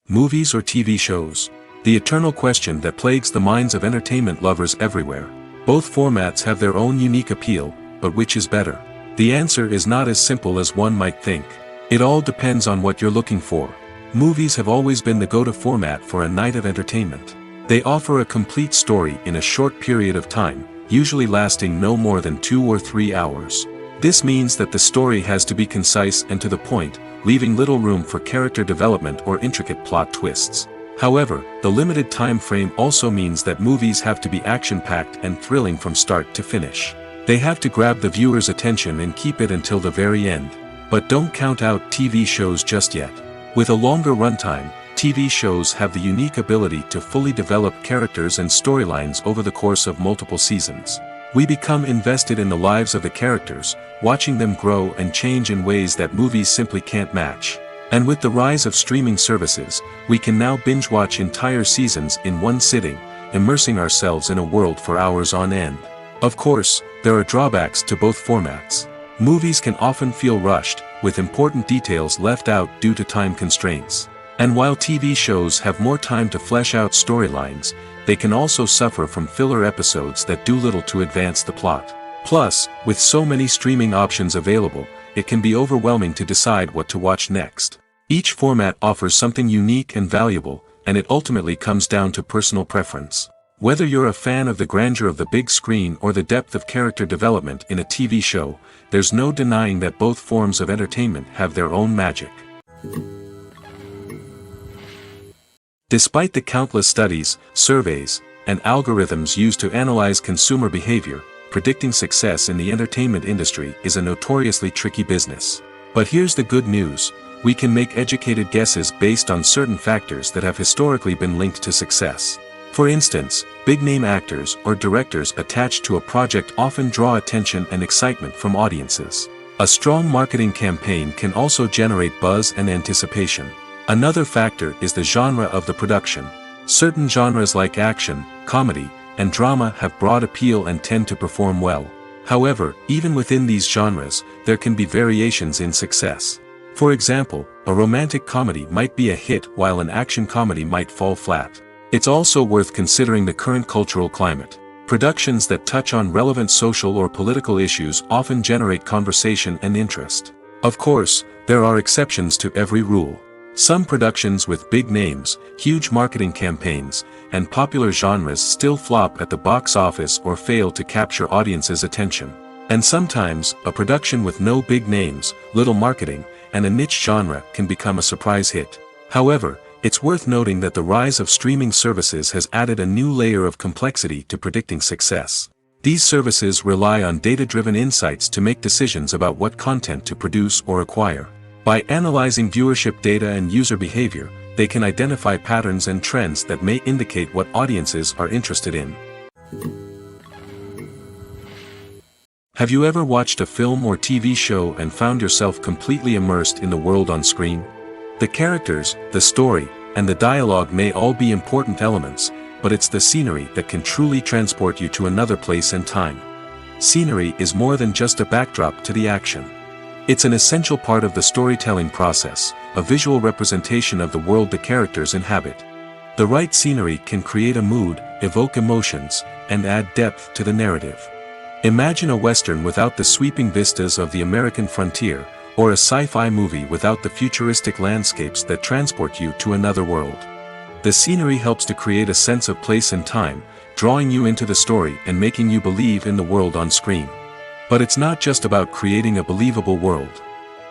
Movies or TV shows? The eternal question that plagues the minds of entertainment lovers everywhere. Both formats have their own unique appeal, but which is better? The answer is not as simple as one might think. It all depends on what you're looking for. Movies have always been the go-to format for a night of entertainment. They offer a complete story in a short period of time, usually lasting no more than 2 or 3 hours. This means that the story has to be concise and to the point, leaving little room for character development or intricate plot twists. However, the limited time frame also means that movies have to be action-packed and thrilling from start to finish. They have to grab the viewer's attention and keep it until the very end. But don't count out TV shows just yet. With a longer runtime, TV shows have the unique ability to fully develop characters and storylines over the course of multiple seasons. We become invested in the lives of the characters, watching them grow and change in ways that movies simply can't match. And with the rise of streaming services, we can now binge-watch entire seasons in one sitting, immersing ourselves in a world for hours on end. Of course, there are drawbacks to both formats. Movies can often feel rushed, with important details left out due to time constraints. And while TV shows have more time to flesh out storylines, they can also suffer from filler episodes that do little to advance the plot. Plus, with so many streaming options available, it can be overwhelming to decide what to watch next. Each format offers something unique and valuable, and it ultimately comes down to personal preference. Whether you're a fan of the grandeur of the big screen or the depth of character development in a TV show, there's no denying that both forms of entertainment have their own magic. Despite the countless studies, surveys, and algorithms used to analyze consumer behavior, predicting success in the entertainment industry is a notoriously tricky business. But here's the good news: we can make educated guesses based on certain factors that have historically been linked to success. For instance, big-name actors or directors attached to a project often draw attention and excitement from audiences. A strong marketing campaign can also generate buzz and anticipation. Another factor is the genre of the production. Certain genres like action, comedy, and drama have broad appeal and tend to perform well. However, even within these genres, there can be variations in success. For example, a romantic comedy might be a hit while an action comedy might fall flat. It's also worth considering the current cultural climate. Productions that touch on relevant social or political issues often generate conversation and interest. Of course, there are exceptions to every rule. Some productions with big names, huge marketing campaigns, and popular genres still flop at the box office or fail to capture audiences' attention. And sometimes, a production with no big names, little marketing, and a niche genre can become a surprise hit. However, it's worth noting that the rise of streaming services has added a new layer of complexity to predicting success. These services rely on data-driven insights to make decisions about what content to produce or acquire. By analyzing viewership data and user behavior, they can identify patterns and trends that may indicate what audiences are interested in. Have you ever watched a film or TV show and found yourself completely immersed in the world on screen? The characters, the story, and the dialogue may all be important elements, but it's the scenery that can truly transport you to another place and time. Scenery is more than just a backdrop to the action. It's an essential part of the storytelling process, a visual representation of the world the characters inhabit. The right scenery can create a mood, evoke emotions, and add depth to the narrative. Imagine a Western without the sweeping vistas of the American frontier, or a sci-fi movie without the futuristic landscapes that transport you to another world. The scenery helps to create a sense of place and time, drawing you into the story and making you believe in the world on screen. But it's not just about creating a believable world.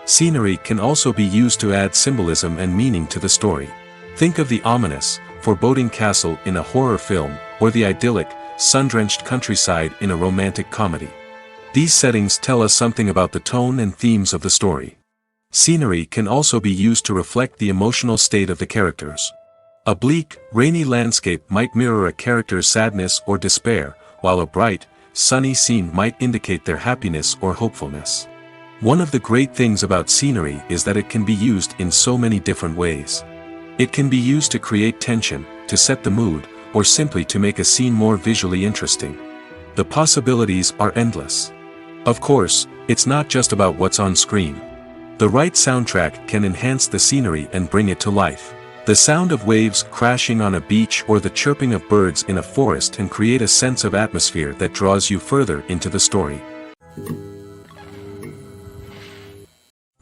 Scenery can also be used to add symbolism and meaning to the story. Think of the ominous, foreboding castle in a horror film, or the idyllic, sun-drenched countryside in a romantic comedy. These settings tell us something about the tone and themes of the story. Scenery can also be used to reflect the emotional state of the characters. A bleak, rainy landscape might mirror a character's sadness or despair, while a bright, sunny scene might indicate their happiness or hopefulness. One of the great things about scenery is that it can be used in so many different ways. It can be used to create tension, to set the mood, or simply to make a scene more visually interesting. The possibilities are endless. Of course, it's not just about what's on screen. The right soundtrack can enhance the scenery and bring it to life. The sound of waves crashing on a beach or the chirping of birds in a forest can create a sense of atmosphere that draws you further into the story.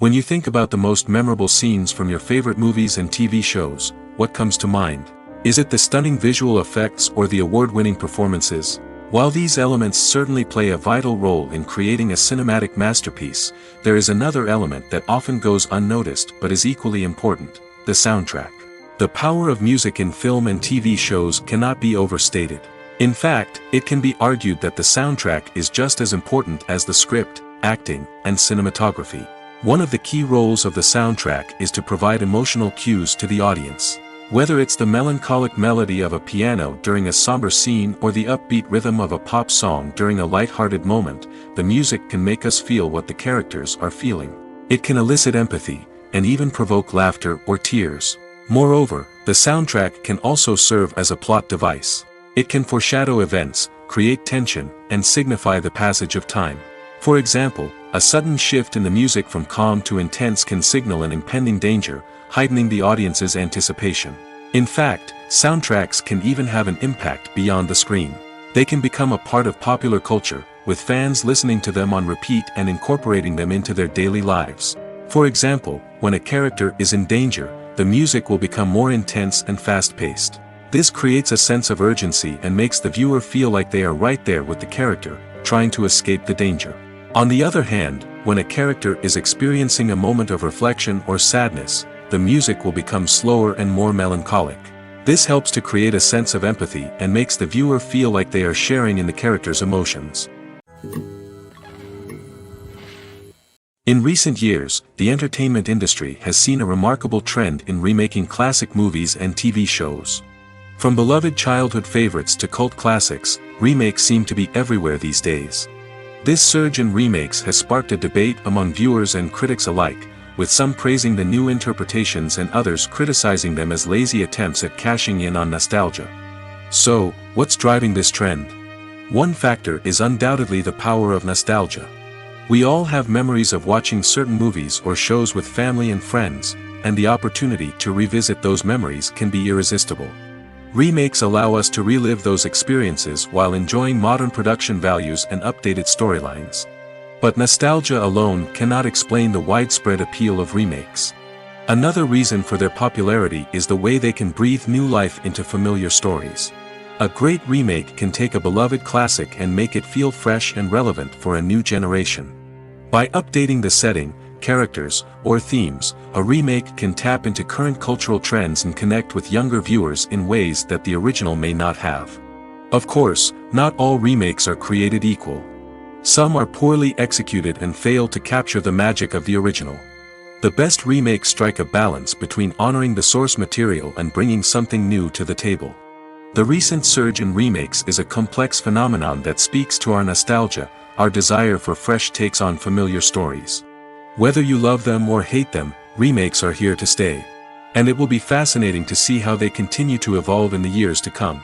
When you think about the most memorable scenes from your favorite movies and TV shows, what comes to mind? Is it the stunning visual effects or the award-winning performances? While these elements certainly play a vital role in creating a cinematic masterpiece, there is another element that often goes unnoticed but is equally important: the soundtrack. The power of music in film and TV shows cannot be overstated. In fact, it can be argued that the soundtrack is just as important as the script, acting, and cinematography. One of the key roles of the soundtrack is to provide emotional cues to the audience. Whether it's the melancholic melody of a piano during a somber scene or the upbeat rhythm of a pop song during a light-hearted moment, the music can make us feel what the characters are feeling. It can elicit empathy, and even provoke laughter or tears. Moreover, the soundtrack can also serve as a plot device. It can foreshadow events, create tension, and signify the passage of time. For example, a sudden shift in the music from calm to intense can signal an impending danger, heightening the audience's anticipation. In fact, soundtracks can even have an impact beyond the screen. They can become a part of popular culture, with fans listening to them on repeat and incorporating them into their daily lives. For example, when a character is in danger, the music will become more intense and fast-paced. This creates a sense of urgency and makes the viewer feel like they are right there with the character, trying to escape the danger. On the other hand, when a character is experiencing a moment of reflection or sadness, the music will become slower and more melancholic. This helps to create a sense of empathy and makes the viewer feel like they are sharing in the character's emotions. In recent years, the entertainment industry has seen a remarkable trend in remaking classic movies and TV shows. From beloved childhood favorites to cult classics, remakes seem to be everywhere these days. This surge in remakes has sparked a debate among viewers and critics alike, with some praising the new interpretations and others criticizing them as lazy attempts at cashing in on nostalgia. So, what's driving this trend? One factor is undoubtedly the power of nostalgia. We all have memories of watching certain movies or shows with family and friends, and the opportunity to revisit those memories can be irresistible. Remakes allow us to relive those experiences while enjoying modern production values and updated storylines. But nostalgia alone cannot explain the widespread appeal of remakes. Another reason for their popularity is the way they can breathe new life into familiar stories. A great remake can take a beloved classic and make it feel fresh and relevant for a new generation. By updating the setting, characters, or themes, a remake can tap into current cultural trends and connect with younger viewers in ways that the original may not have. Of course, not all remakes are created equal. Some are poorly executed and fail to capture the magic of the original. The best remakes strike a balance between honoring the source material and bringing something new to the table. The recent surge in remakes is a complex phenomenon that speaks to our nostalgia, our desire for fresh takes on familiar stories. Whether you love them or hate them, remakes are here to stay. And it will be fascinating to see how they continue to evolve in the years to come.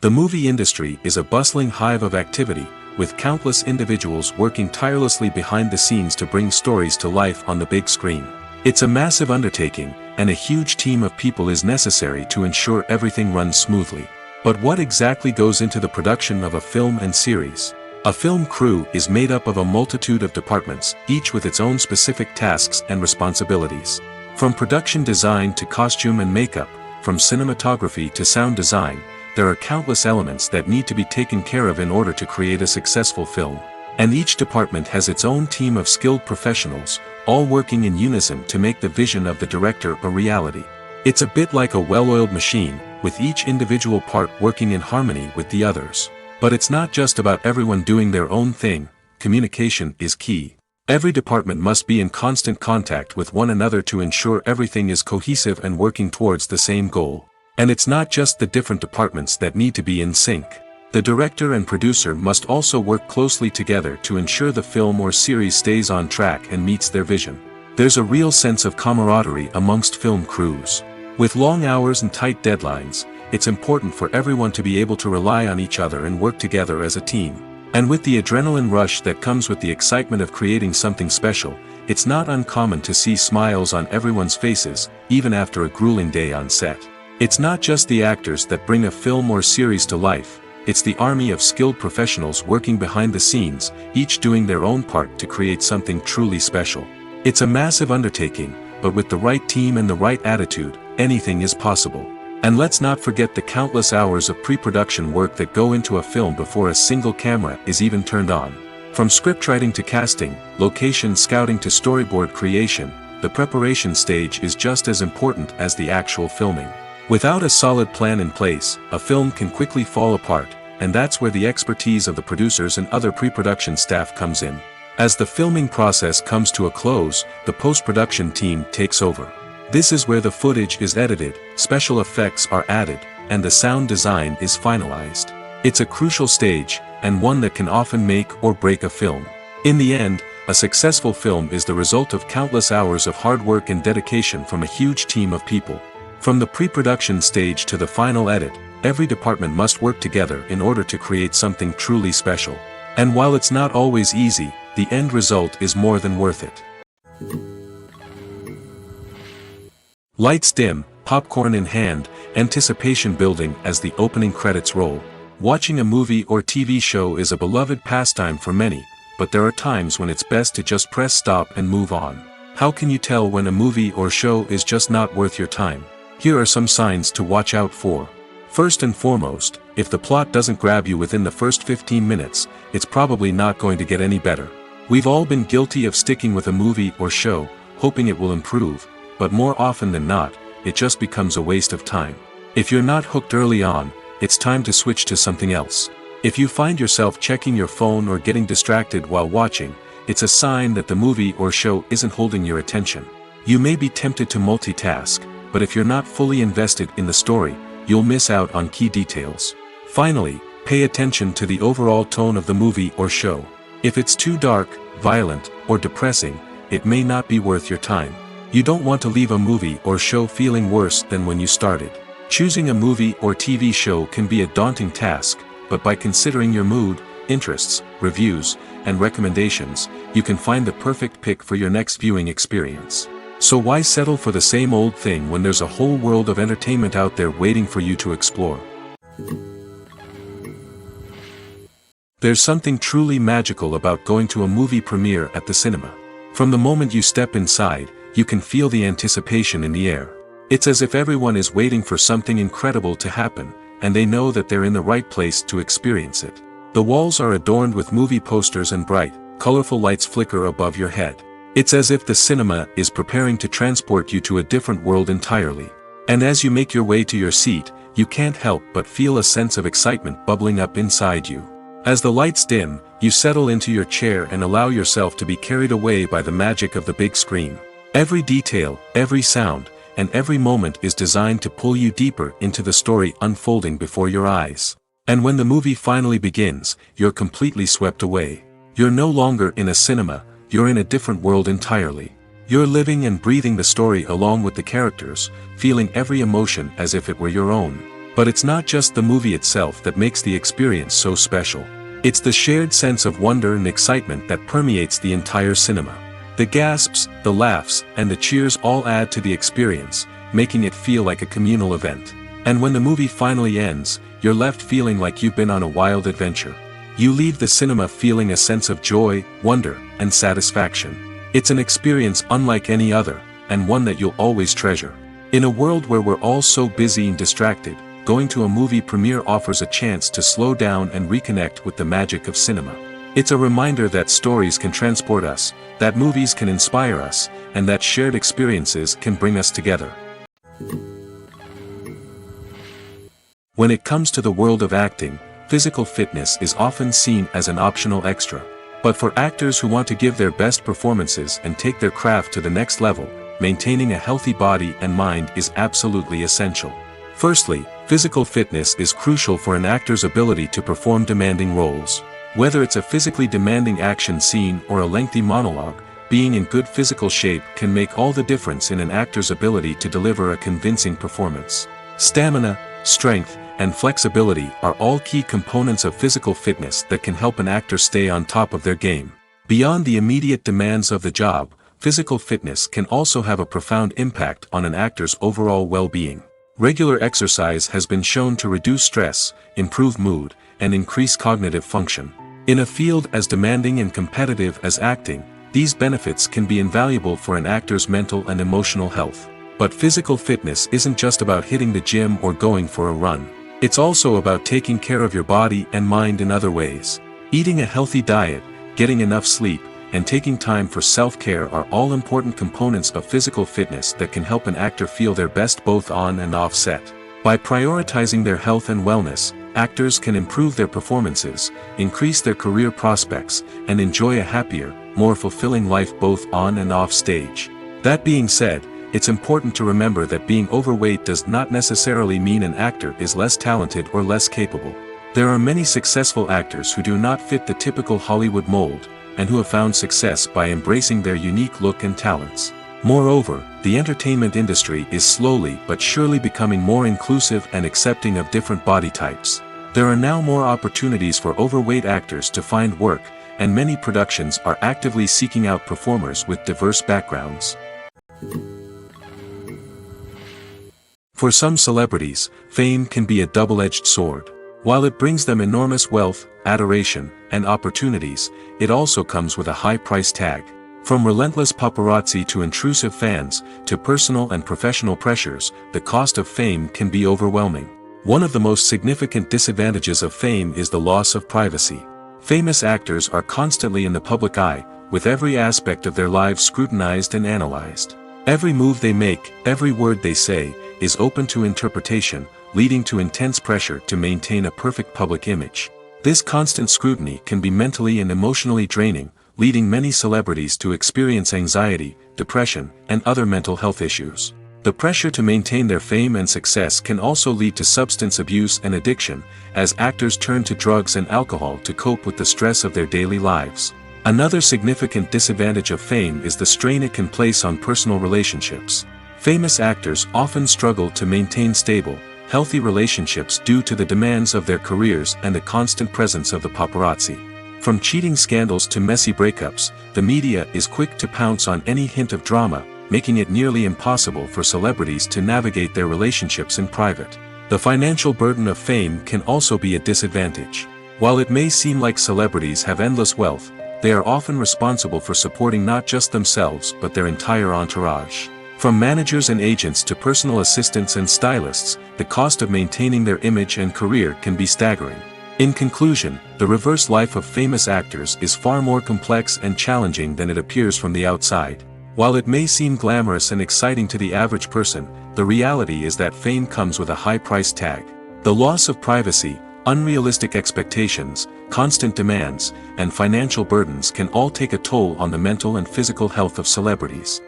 The movie industry is a bustling hive of activity, with countless individuals working tirelessly behind the scenes to bring stories to life on the big screen. It's a massive undertaking, and a huge team of people is necessary to ensure everything runs smoothly. But what exactly goes into the production of a film and series? A film crew is made up of a multitude of departments, each with its own specific tasks and responsibilities. From production design to costume and makeup, from cinematography to sound design, there are countless elements that need to be taken care of in order to create a successful film. And each department has its own team of skilled professionals, all working in unison to make the vision of the director a reality. It's a bit like a well-oiled machine, with each individual part working in harmony with the others. But it's not just about everyone doing their own thing. Communication is key. Every department must be in constant contact with one another to ensure everything is cohesive and working towards the same goal. And it's not just the different departments that need to be in sync. The director and producer must also work closely together to ensure the film or series stays on track and meets their vision. There's a real sense of camaraderie amongst film crews. With long hours and tight deadlines, it's important for everyone to be able to rely on each other and work together as a team. And with the adrenaline rush that comes with the excitement of creating something special, it's not uncommon to see smiles on everyone's faces, even after a grueling day on set. It's not just the actors that bring a film or series to life. it's the army of skilled professionals working behind the scenes, each doing their own part to create something truly special. It's a massive undertaking, but with the right team and the right attitude, anything is possible. And let's not forget the countless hours of pre-production work that go into a film before a single camera is even turned on. From scriptwriting to casting, location scouting to storyboard creation, the preparation stage is just as important as the actual filming. Without a solid plan in place, a film can quickly fall apart, and that's where the expertise of the producers and other pre-production staff comes in. As the filming process comes to a close, the post-production team takes over. This is where the footage is edited, special effects are added, and the sound design is finalized. It's a crucial stage, and one that can often make or break a film. In the end, a successful film is the result of countless hours of hard work and dedication from a huge team of people. From the pre-production stage to the final edit, every department must work together in order to create something truly special. And while it's not always easy, the end result is more than worth it. Lights dim, popcorn in hand, anticipation building as the opening credits roll. Watching a movie or TV show is a beloved pastime for many, but there are times when it's best to just press stop and move on. How can you tell when a movie or show is just not worth your time? Here are some signs to watch out for. First and foremost, if the plot doesn't grab you within the first 15 minutes, it's probably not going to get any better. We've all been guilty of sticking with a movie or show, hoping it will improve, but more often than not, it just becomes a waste of time. If you're not hooked early on, it's time to switch to something else. If you find yourself checking your phone or getting distracted while watching, it's a sign that the movie or show isn't holding your attention. You may be tempted to multitask, but if you're not fully invested in the story, you'll miss out on key details. Finally, pay attention to the overall tone of the movie or show. If it's too dark, violent, or depressing, it may not be worth your time. You don't want to leave a movie or show feeling worse than when you started. Choosing a movie or TV show can be a daunting task, but by considering your mood, interests, reviews, and recommendations, you can find the perfect pick for your next viewing experience. So why settle for the same old thing when there's a whole world of entertainment out there waiting for you to explore? There's something truly magical about going to a movie premiere at the cinema. From the moment you step inside, you can feel the anticipation in the air. It's as if everyone is waiting for something incredible to happen, and they know that they're in the right place to experience it. The walls are adorned with movie posters and bright, colorful lights flicker above your head. It's as if the cinema is preparing to transport you to a different world entirely. And as you make your way to your seat, you can't help but feel a sense of excitement bubbling up inside you. As the lights dim, you settle into your chair and allow yourself to be carried away by the magic of the big screen. Every detail, every sound, and every moment is designed to pull you deeper into the story unfolding before your eyes. And when the movie finally begins, you're completely swept away. You're no longer in a cinema, you're in a different world entirely. You're living and breathing the story along with the characters, feeling every emotion as if it were your own. But it's not just the movie itself that makes the experience so special. It's the shared sense of wonder and excitement that permeates the entire cinema. The gasps, the laughs, and the cheers all add to the experience, making it feel like a communal event. And when the movie finally ends, you're left feeling like you've been on a wild adventure. You leave the cinema feeling a sense of joy, wonder, and satisfaction. It's an experience unlike any other, and one that you'll always treasure. In a world where we're all so busy and distracted, going to a movie premiere offers a chance to slow down and reconnect with the magic of cinema. It's a reminder that stories can transport us, that movies can inspire us, and that shared experiences can bring us together. When it comes to the world of acting, physical fitness is often seen as an optional extra. But for actors who want to give their best performances and take their craft to the next level, maintaining a healthy body and mind is absolutely essential. Firstly, physical fitness is crucial for an actor's ability to perform demanding roles. Whether it's a physically demanding action scene or a lengthy monologue, being in good physical shape can make all the difference in an actor's ability to deliver a convincing performance. Stamina, strength, and flexibility are all key components of physical fitness that can help an actor stay on top of their game. Beyond the immediate demands of the job, physical fitness can also have a profound impact on an actor's overall well-being. Regular exercise has been shown to reduce stress, improve mood, and increase cognitive function. In a field as demanding and competitive as acting, these benefits can be invaluable for an actor's mental and emotional health. But physical fitness isn't just about hitting the gym or going for a run. It's also about taking care of your body and mind in other ways. Eating a healthy diet, getting enough sleep, and taking time for self-care are all important components of physical fitness that can help an actor feel their best both on and off set. By prioritizing their health and wellness, actors can improve their performances, increase their career prospects, and enjoy a happier, more fulfilling life both on and off stage. That being said, it's important to remember that being overweight does not necessarily mean an actor is less talented or less capable. There are many successful actors who do not fit the typical Hollywood mold, and who have found success by embracing their unique look and talents. Moreover, the entertainment industry is slowly but surely becoming more inclusive and accepting of different body types. There are now more opportunities for overweight actors to find work, and many productions are actively seeking out performers with diverse backgrounds. For some celebrities, fame can be a double-edged sword. While it brings them enormous wealth, adoration, and opportunities, it also comes with a high price tag. From relentless paparazzi to intrusive fans, to personal and professional pressures, the cost of fame can be overwhelming. One of the most significant disadvantages of fame is the loss of privacy. Famous actors are constantly in the public eye, with every aspect of their lives scrutinized and analyzed. Every move they make, every word they say, is open to interpretation, leading to intense pressure to maintain a perfect public image. This constant scrutiny can be mentally and emotionally draining, leading many celebrities to experience anxiety, depression, and other mental health issues. The pressure to maintain their fame and success can also lead to substance abuse and addiction, as actors turn to drugs and alcohol to cope with the stress of their daily lives. Another significant disadvantage of fame is the strain it can place on personal relationships. Famous actors often struggle to maintain stable, healthy relationships due to the demands of their careers and the constant presence of the paparazzi. From cheating scandals to messy breakups, the media is quick to pounce on any hint of drama, making it nearly impossible for celebrities to navigate their relationships in private. The financial burden of fame can also be a disadvantage. While it may seem like celebrities have endless wealth, they are often responsible for supporting not just themselves but their entire entourage. From managers and agents to personal assistants and stylists, the cost of maintaining their image and career can be staggering. In conclusion, the reverse life of famous actors is far more complex and challenging than it appears from the outside. While it may seem glamorous and exciting to the average person, the reality is that fame comes with a high price tag. The loss of privacy, unrealistic expectations, constant demands, and financial burdens can all take a toll on the mental and physical health of celebrities.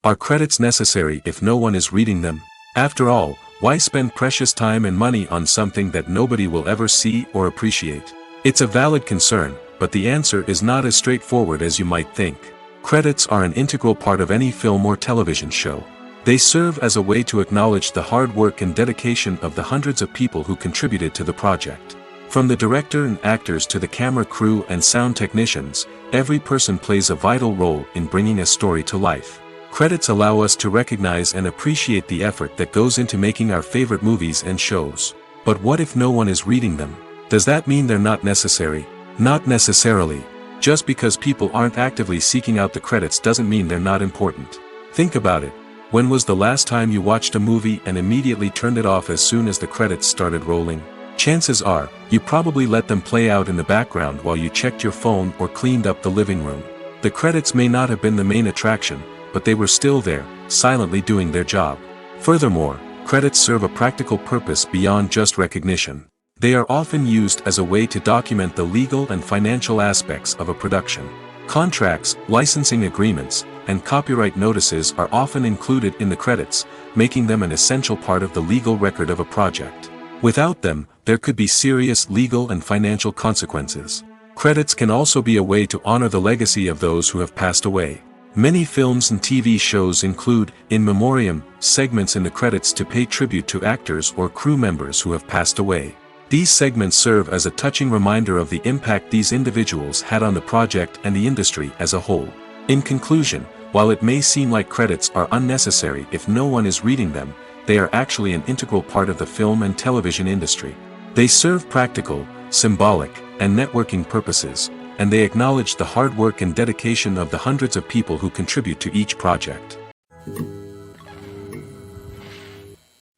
Are credits necessary if no one is reading them? After all, why spend precious time and money on something that nobody will ever see or appreciate? It's a valid concern, but the answer is not as straightforward as you might think. Credits are an integral part of any film or television show. They serve as a way to acknowledge the hard work and dedication of the hundreds of people who contributed to the project. From the director and actors to the camera crew and sound technicians, every person plays a vital role in bringing a story to life. Credits allow us to recognize and appreciate the effort that goes into making our favorite movies and shows. But what if no one is reading them? Does that mean they're not necessary? Not necessarily. Just because people aren't actively seeking out the credits doesn't mean they're not important. Think about it. When was the last time you watched a movie and immediately turned it off as soon as the credits started rolling? Chances are, you probably let them play out in the background while you checked your phone or cleaned up the living room. The credits may not have been the main attraction, but they were still there, silently doing their job. Furthermore, credits serve a practical purpose beyond just recognition. They are often used as a way to document the legal and financial aspects of a production. Contracts, licensing agreements, and copyright notices are often included in the credits, making them an essential part of the legal record of a project. Without them, there could be serious legal and financial consequences. Credits can also be a way to honor the legacy of those who have passed away. Many films and TV shows include, in memoriam, segments in the credits to pay tribute to actors or crew members who have passed away. These segments serve as a touching reminder of the impact these individuals had on the project and the industry as a whole. In conclusion, while it may seem like credits are unnecessary if no one is reading them, they are actually an integral part of the film and television industry. They serve practical, symbolic, and networking purposes, and they acknowledge the hard work and dedication of the hundreds of people who contribute to each project.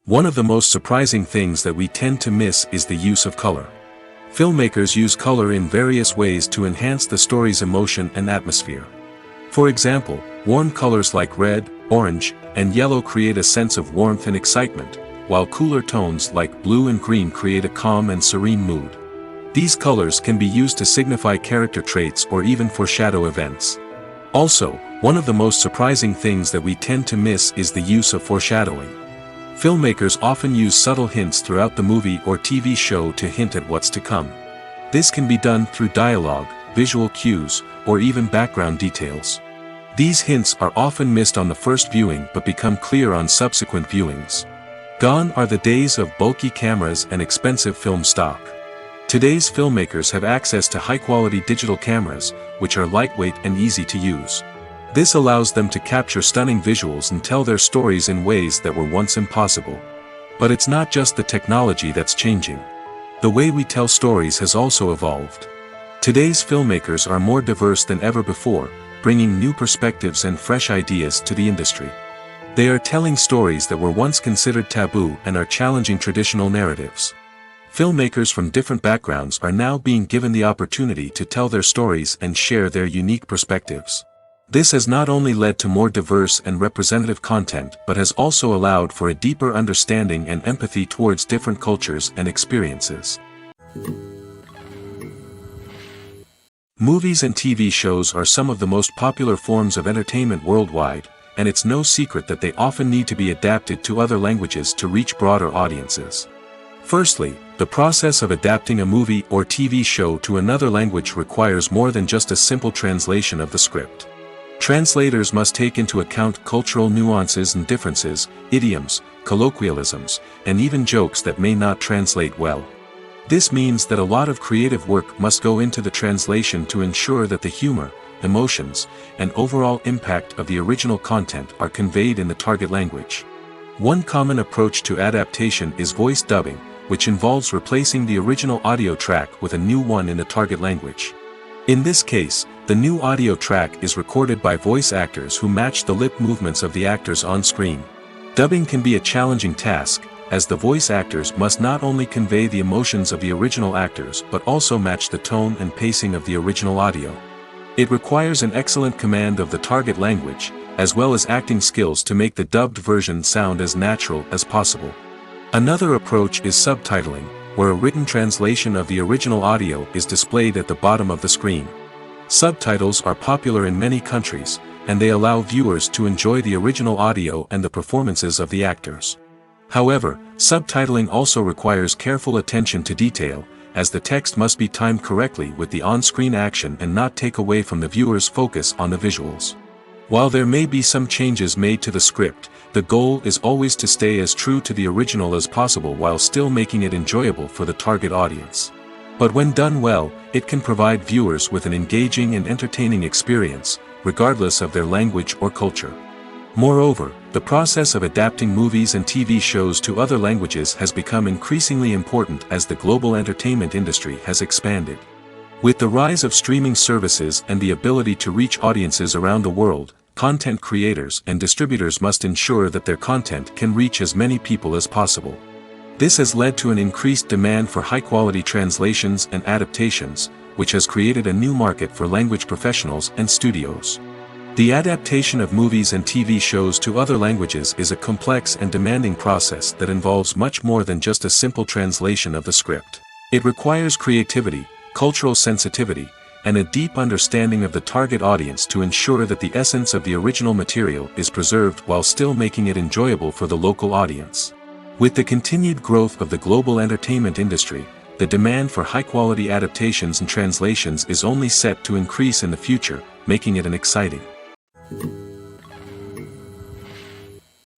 One of the most surprising things that we tend to miss is the use of color. Filmmakers use color in various ways to enhance the story's emotion and atmosphere. For example, warm colors like red, orange, and yellow create a sense of warmth and excitement, while cooler tones like blue and green create a calm and serene mood. These colors can be used to signify character traits or even foreshadow events. Also, one of the most surprising things that we tend to miss is the use of foreshadowing. Filmmakers often use subtle hints throughout the movie or TV show to hint at what's to come. This can be done through dialogue, visual cues, or even background details. These hints are often missed on the first viewing but become clear on subsequent viewings. Gone are the days of bulky cameras and expensive film stock. Today's filmmakers have access to high-quality digital cameras, which are lightweight and easy to use. This allows them to capture stunning visuals and tell their stories in ways that were once impossible. But it's not just the technology that's changing. The way we tell stories has also evolved. Today's filmmakers are more diverse than ever before, bringing new perspectives and fresh ideas to the industry. They are telling stories that were once considered taboo and are challenging traditional narratives. Filmmakers from different backgrounds are now being given the opportunity to tell their stories and share their unique perspectives. This has not only led to more diverse and representative content but has also allowed for a deeper understanding and empathy towards different cultures and experiences. Movies and TV shows are some of the most popular forms of entertainment worldwide, and it's no secret that they often need to be adapted to other languages to reach broader audiences. Firstly, the process of adapting a movie or TV show to another language requires more than just a simple translation of the script. Translators must take into account cultural nuances and differences, idioms, colloquialisms, and even jokes that may not translate well. This means that a lot of creative work must go into the translation to ensure that the humor, emotions, and overall impact of the original content are conveyed in the target language. One common approach to adaptation is voice dubbing, which involves replacing the original audio track with a new one in the target language. In this case, the new audio track is recorded by voice actors who match the lip movements of the actors on screen. Dubbing can be a challenging task, as the voice actors must not only convey the emotions of the original actors but also match the tone and pacing of the original audio. It requires an excellent command of the target language, as well as acting skills to make the dubbed version sound as natural as possible. Another approach is subtitling, where a written translation of the original audio is displayed at the bottom of the screen. Subtitles are popular in many countries, and they allow viewers to enjoy the original audio and the performances of the actors. However, subtitling also requires careful attention to detail, as the text must be timed correctly with the on-screen action and not take away from the viewer's focus on the visuals. While there may be some changes made to the script, the goal is always to stay as true to the original as possible while still making it enjoyable for the target audience. But when done well, it can provide viewers with an engaging and entertaining experience, regardless of their language or culture. Moreover, the process of adapting movies and TV shows to other languages has become increasingly important as the global entertainment industry has expanded. With the rise of streaming services and the ability to reach audiences around the world, content creators and distributors must ensure that their content can reach as many people as possible. This has led to an increased demand for high-quality translations and adaptations, which has created a new market for language professionals and studios. The adaptation of movies and TV shows to other languages is a complex and demanding process that involves much more than just a simple translation of the script. It requires creativity, cultural sensitivity, and a deep understanding of the target audience to ensure that the essence of the original material is preserved while still making it enjoyable for the local audience. With the continued growth of the global entertainment industry, the demand for high-quality adaptations and translations is only set to increase in the future, making it an exciting.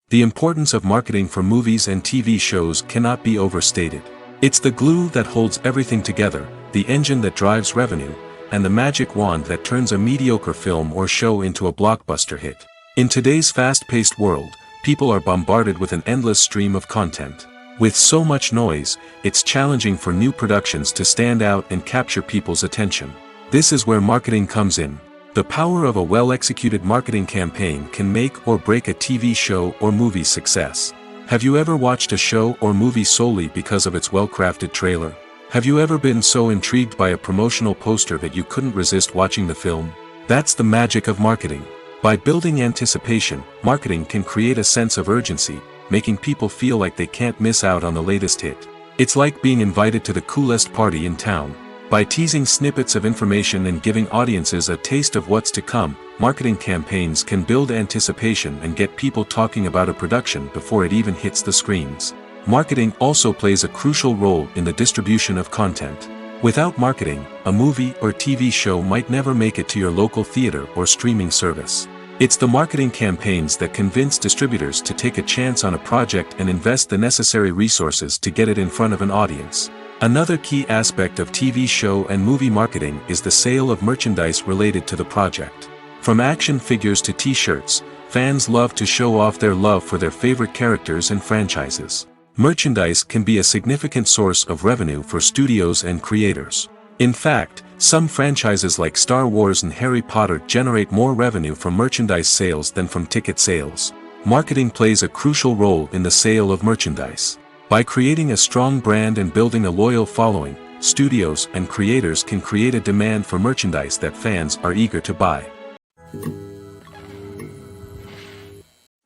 The importance of marketing for movies and TV shows cannot be overstated. It's the glue that holds everything together, the engine that drives revenue, and the magic wand that turns a mediocre film or show into a blockbuster hit. In today's fast-paced world, people are bombarded with an endless stream of content. With so much noise, it's challenging for new productions to stand out and capture people's attention. This is where marketing comes in. The power of a well-executed marketing campaign can make or break a TV show or movie's success. Have you ever watched a show or movie solely because of its well-crafted trailer? Have you ever been so intrigued by a promotional poster that you couldn't resist watching the film? That's the magic of marketing. By building anticipation, marketing can create a sense of urgency, making people feel like they can't miss out on the latest hit. It's like being invited to the coolest party in town. By teasing snippets of information and giving audiences a taste of what's to come, marketing campaigns can build anticipation and get people talking about a production before it even hits the screens. Marketing also plays a crucial role in the distribution of content. Without marketing, a movie or TV show might never make it to your local theater or streaming service. It's the marketing campaigns that convince distributors to take a chance on a project and invest the necessary resources to get it in front of an audience. Another key aspect of TV show and movie marketing is the sale of merchandise related to the project. From action figures to t-shirts, fans love to show off their love for their favorite characters and franchises. Merchandise can be a significant source of revenue for studios and creators. In fact, some franchises like Star Wars and Harry Potter generate more revenue from merchandise sales than from ticket sales. Marketing plays a crucial role in the sale of merchandise. By creating a strong brand and building a loyal following, studios and creators can create a demand for merchandise that fans are eager to buy.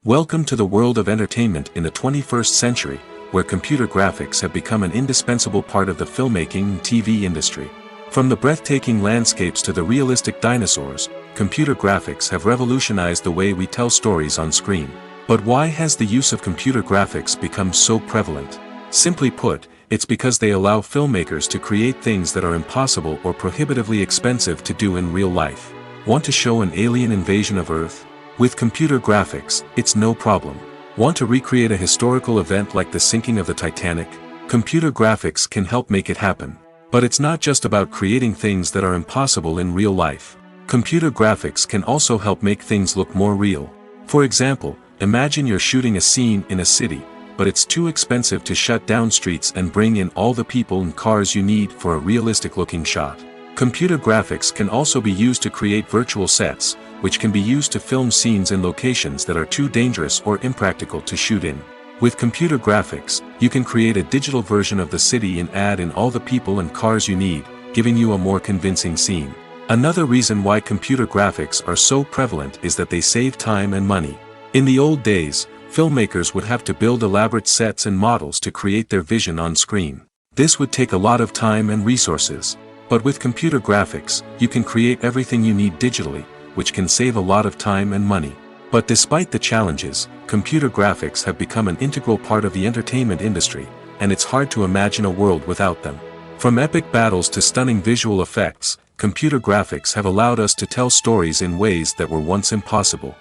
Welcome to the world of entertainment in the 21st century, where computer graphics have become an indispensable part of the filmmaking and TV industry. From the breathtaking landscapes to the realistic dinosaurs, computer graphics have revolutionized the way we tell stories on screen. But why has the use of computer graphics become so prevalent? Simply put, it's because they allow filmmakers to create things that are impossible or prohibitively expensive to do in real life. Want to show an alien invasion of Earth? With computer graphics, it's no problem. Want to recreate a historical event like the sinking of the Titanic? Computer graphics can help make it happen. But it's not just about creating things that are impossible in real life. Computer graphics can also help make things look more real. For example, imagine you're shooting a scene in a city, but it's too expensive to shut down streets and bring in all the people and cars you need for a realistic-looking shot. Computer graphics can also be used to create virtual sets, which can be used to film scenes in locations that are too dangerous or impractical to shoot in. With computer graphics, you can create a digital version of the city and add in all the people and cars you need, giving you a more convincing scene. Another reason why computer graphics are so prevalent is that they save time and money. In the old days, filmmakers would have to build elaborate sets and models to create their vision on screen. This would take a lot of time and resources. But with computer graphics, you can create everything you need digitally, which can save a lot of time and money. But despite the challenges, computer graphics have become an integral part of the entertainment industry, and it's hard to imagine a world without them. From epic battles to stunning visual effects, computer graphics have allowed us to tell stories in ways that were once impossible.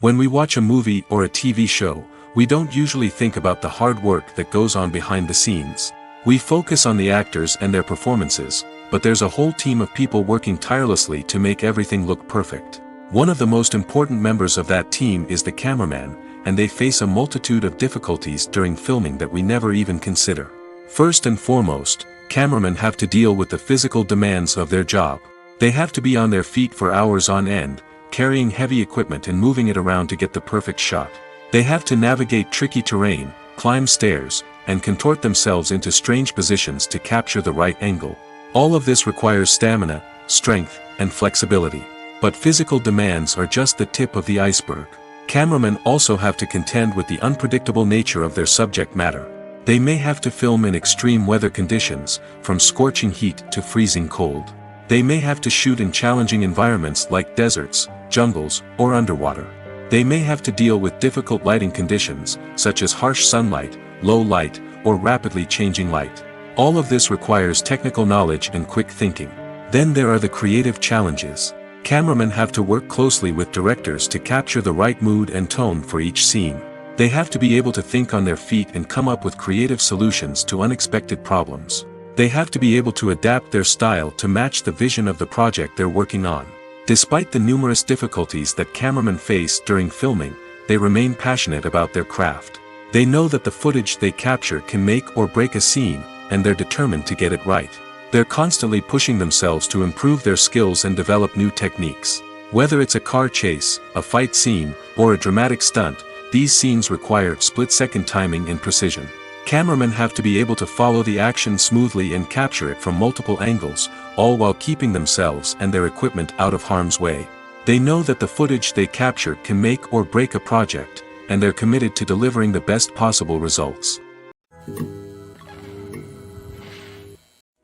When we watch a movie or a TV show, we don't usually think about the hard work that goes on behind the scenes. We focus on the actors and their performances, but there's a whole team of people working tirelessly to make everything look perfect. One of the most important members of that team is the cameraman, and they face a multitude of difficulties during filming that we never even consider. First and foremost, cameramen have to deal with the physical demands of their job. They have to be on their feet for hours on end, carrying heavy equipment and moving it around to get the perfect shot. They have to navigate tricky terrain, climb stairs, and contort themselves into strange positions to capture the right angle. All of this requires stamina, strength, and flexibility. But physical demands are just the tip of the iceberg. Cameramen also have to contend with the unpredictable nature of their subject matter. They may have to film in extreme weather conditions, from scorching heat to freezing cold. They may have to shoot in challenging environments like deserts, jungles, or underwater. They may have to deal with difficult lighting conditions, such as harsh sunlight, low light, or rapidly changing light. All of this requires technical knowledge and quick thinking. Then there are the creative challenges. Cameramen have to work closely with directors to capture the right mood and tone for each scene. They have to be able to think on their feet and come up with creative solutions to unexpected problems. They have to be able to adapt their style to match the vision of the project they're working on. Despite the numerous difficulties that cameramen face during filming, they remain passionate about their craft. They know that the footage they capture can make or break a scene, and they're determined to get it right. They're constantly pushing themselves to improve their skills and develop new techniques. Whether it's a car chase, a fight scene, or a dramatic stunt, these scenes require split-second timing and precision. Cameramen have to be able to follow the action smoothly and capture it from multiple angles, all while keeping themselves and their equipment out of harm's way. They know that the footage they capture can make or break a project, and they're committed to delivering the best possible results.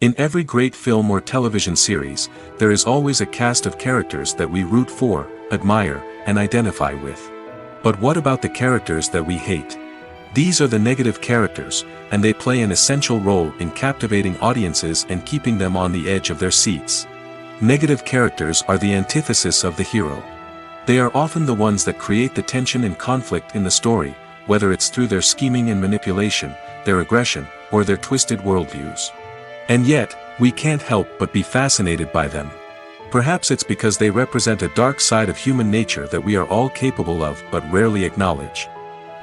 In every great film or television series, there is always a cast of characters that we root for, admire, and identify with. But what about the characters that we hate? These are the negative characters, and they play an essential role in captivating audiences and keeping them on the edge of their seats. Negative characters are the antithesis of the hero. They are often the ones that create the tension and conflict in the story, whether it's through their scheming and manipulation, their aggression, or their twisted worldviews. And yet, we can't help but be fascinated by them. Perhaps it's because they represent a dark side of human nature that we are all capable of but rarely acknowledge.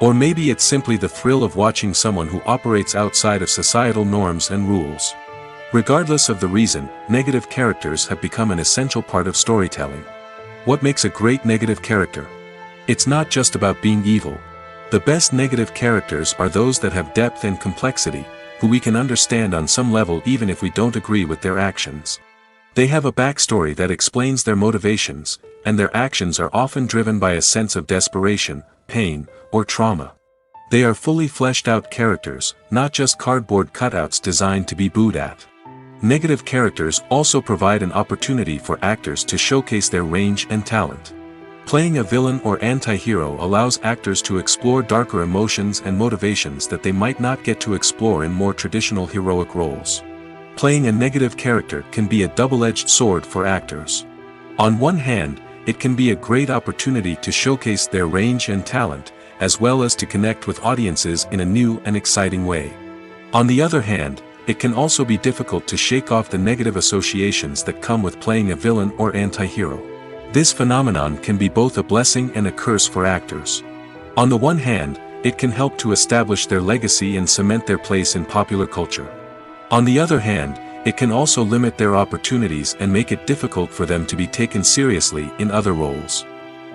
Or maybe it's simply the thrill of watching someone who operates outside of societal norms and rules. Regardless of the reason, negative characters have become an essential part of storytelling. What makes a great negative character? It's not just about being evil. The best negative characters are those that have depth and complexity, who we can understand on some level even if we don't agree with their actions. They have a backstory that explains their motivations, and their actions are often driven by a sense of desperation, pain, or trauma. They are fully fleshed out characters, not just cardboard cutouts designed to be booed at. Negative characters also provide an opportunity for actors to showcase their range and talent. Playing a villain or anti-hero allows actors to explore darker emotions and motivations that they might not get to explore in more traditional heroic roles. Playing a negative character can be a double-edged sword for actors. On one hand, it can be a great opportunity to showcase their range and talent, as well as to connect with audiences in a new and exciting way. On the other hand, it can also be difficult to shake off the negative associations that come with playing a villain or anti-hero. This phenomenon can be both a blessing and a curse for actors. On the one hand, it can help to establish their legacy and cement their place in popular culture. On the other hand, it can also limit their opportunities and make it difficult for them to be taken seriously in other roles.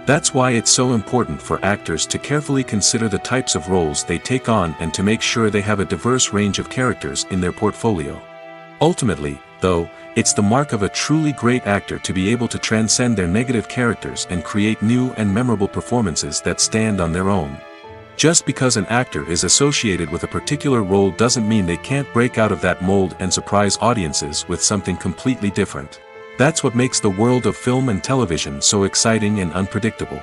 That's why it's so important for actors to carefully consider the types of roles they take on and to make sure they have a diverse range of characters in their portfolio. Ultimately, though, it's the mark of a truly great actor to be able to transcend their negative characters and create new and memorable performances that stand on their own. Just because an actor is associated with a particular role doesn't mean they can't break out of that mold and surprise audiences with something completely different. That's what makes the world of film and television so exciting and unpredictable.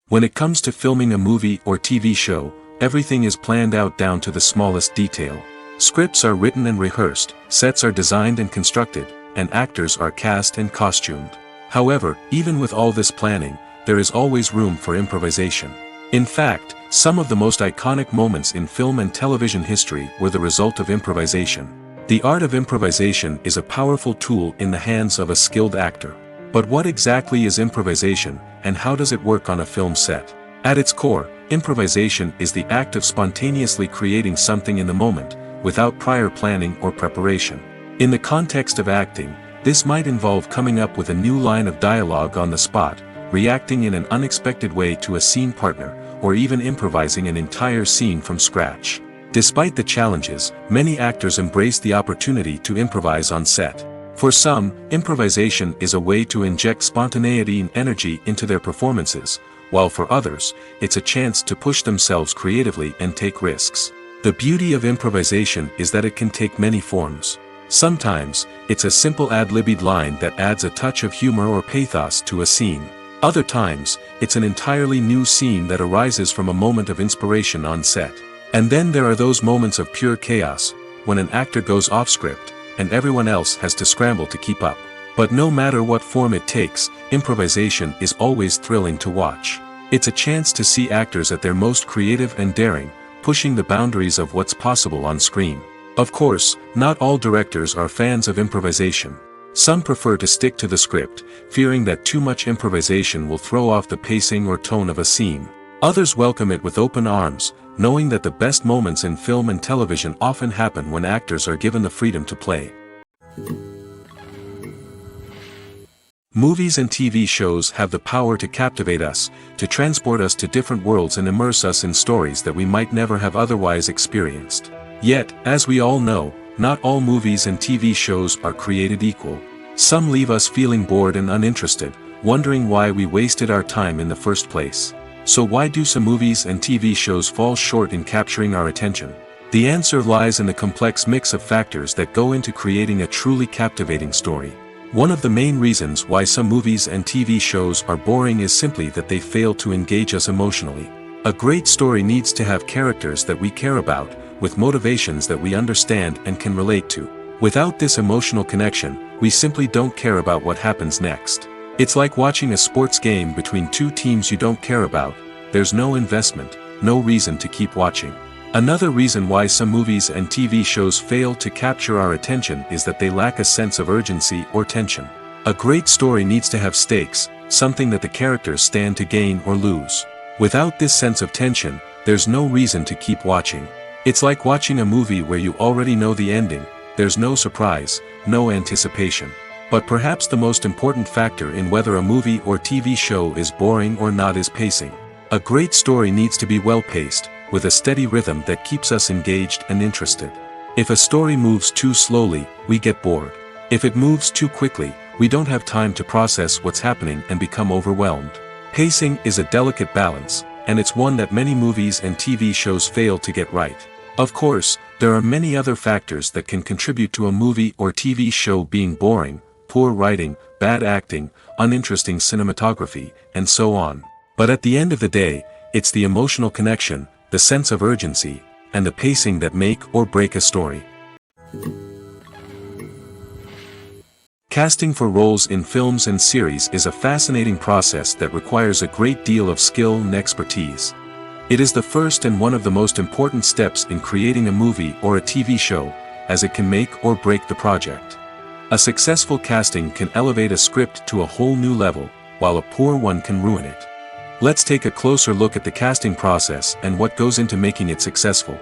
When it comes to filming a movie or TV show, everything is planned out down to the smallest detail. Scripts are written and rehearsed, sets are designed and constructed, and actors are cast and costumed. However, even with all this planning, there is always room for improvisation. In fact, some of the most iconic moments in film and television history were the result of improvisation. The art of improvisation is a powerful tool in the hands of a skilled actor. But what exactly is improvisation, and how does it work on a film set? At its core, improvisation is the act of spontaneously creating something in the moment, without prior planning or preparation. In the context of acting, this might involve coming up with a new line of dialogue on the spot, reacting in an unexpected way to a scene partner, or even improvising an entire scene from scratch. Despite the challenges, many actors embrace the opportunity to improvise on set. For some, improvisation is a way to inject spontaneity and energy into their performances, while for others, it's a chance to push themselves creatively and take risks. The beauty of improvisation is that it can take many forms. Sometimes, it's a simple ad-libbed line that adds a touch of humor or pathos to a scene. Other times, it's an entirely new scene that arises from a moment of inspiration on set. And then there are those moments of pure chaos, when an actor goes off script, and everyone else has to scramble to keep up. But no matter what form it takes, improvisation is always thrilling to watch. It's a chance to see actors at their most creative and daring, pushing the boundaries of what's possible on screen. Of course, not all directors are fans of improvisation. Some prefer to stick to the script, fearing that too much improvisation will throw off the pacing or tone of a scene. Others welcome it with open arms, knowing that the best moments in film and television often happen when actors are given the freedom to play. Movies and TV shows have the power to captivate us, to transport us to different worlds and immerse us in stories that we might never have otherwise experienced. Yet, as we all know, not all movies and TV shows are created equal. Some leave us feeling bored and uninterested, wondering why we wasted our time in the first place. So why do some movies and TV shows fall short in capturing our attention? The answer lies in the complex mix of factors that go into creating a truly captivating story. One of the main reasons why some movies and TV shows are boring is simply that they fail to engage us emotionally. A great story needs to have characters that we care about, with motivations that we understand and can relate to. Without this emotional connection, we simply don't care about what happens next. It's like watching a sports game between two teams you don't care about. There's no investment, no reason to keep watching. Another reason why some movies and TV shows fail to capture our attention is that they lack a sense of urgency or tension. A great story needs to have stakes, something that the characters stand to gain or lose. Without this sense of tension, there's no reason to keep watching. It's like watching a movie where you already know the ending. There's no surprise, no anticipation. But perhaps the most important factor in whether a movie or TV show is boring or not is pacing. A great story needs to be well-paced, with a steady rhythm that keeps us engaged and interested. If a story moves too slowly, we get bored. If it moves too quickly, we don't have time to process what's happening and become overwhelmed. Pacing is a delicate balance, and it's one that many movies and TV shows fail to get right. Of course, there are many other factors that can contribute to a movie or TV show being boring: poor writing, bad acting, uninteresting cinematography, and so on. But at the end of the day, it's the emotional connection, the sense of urgency, and the pacing that make or break a story. Casting for roles in films and series is a fascinating process that requires a great deal of skill and expertise. It is the first and one of the most important steps in creating a movie or a TV show, as it can make or break the project. A successful casting can elevate a script to a whole new level, while a poor one can ruin it. Let's take a closer look at the casting process and what goes into making it successful.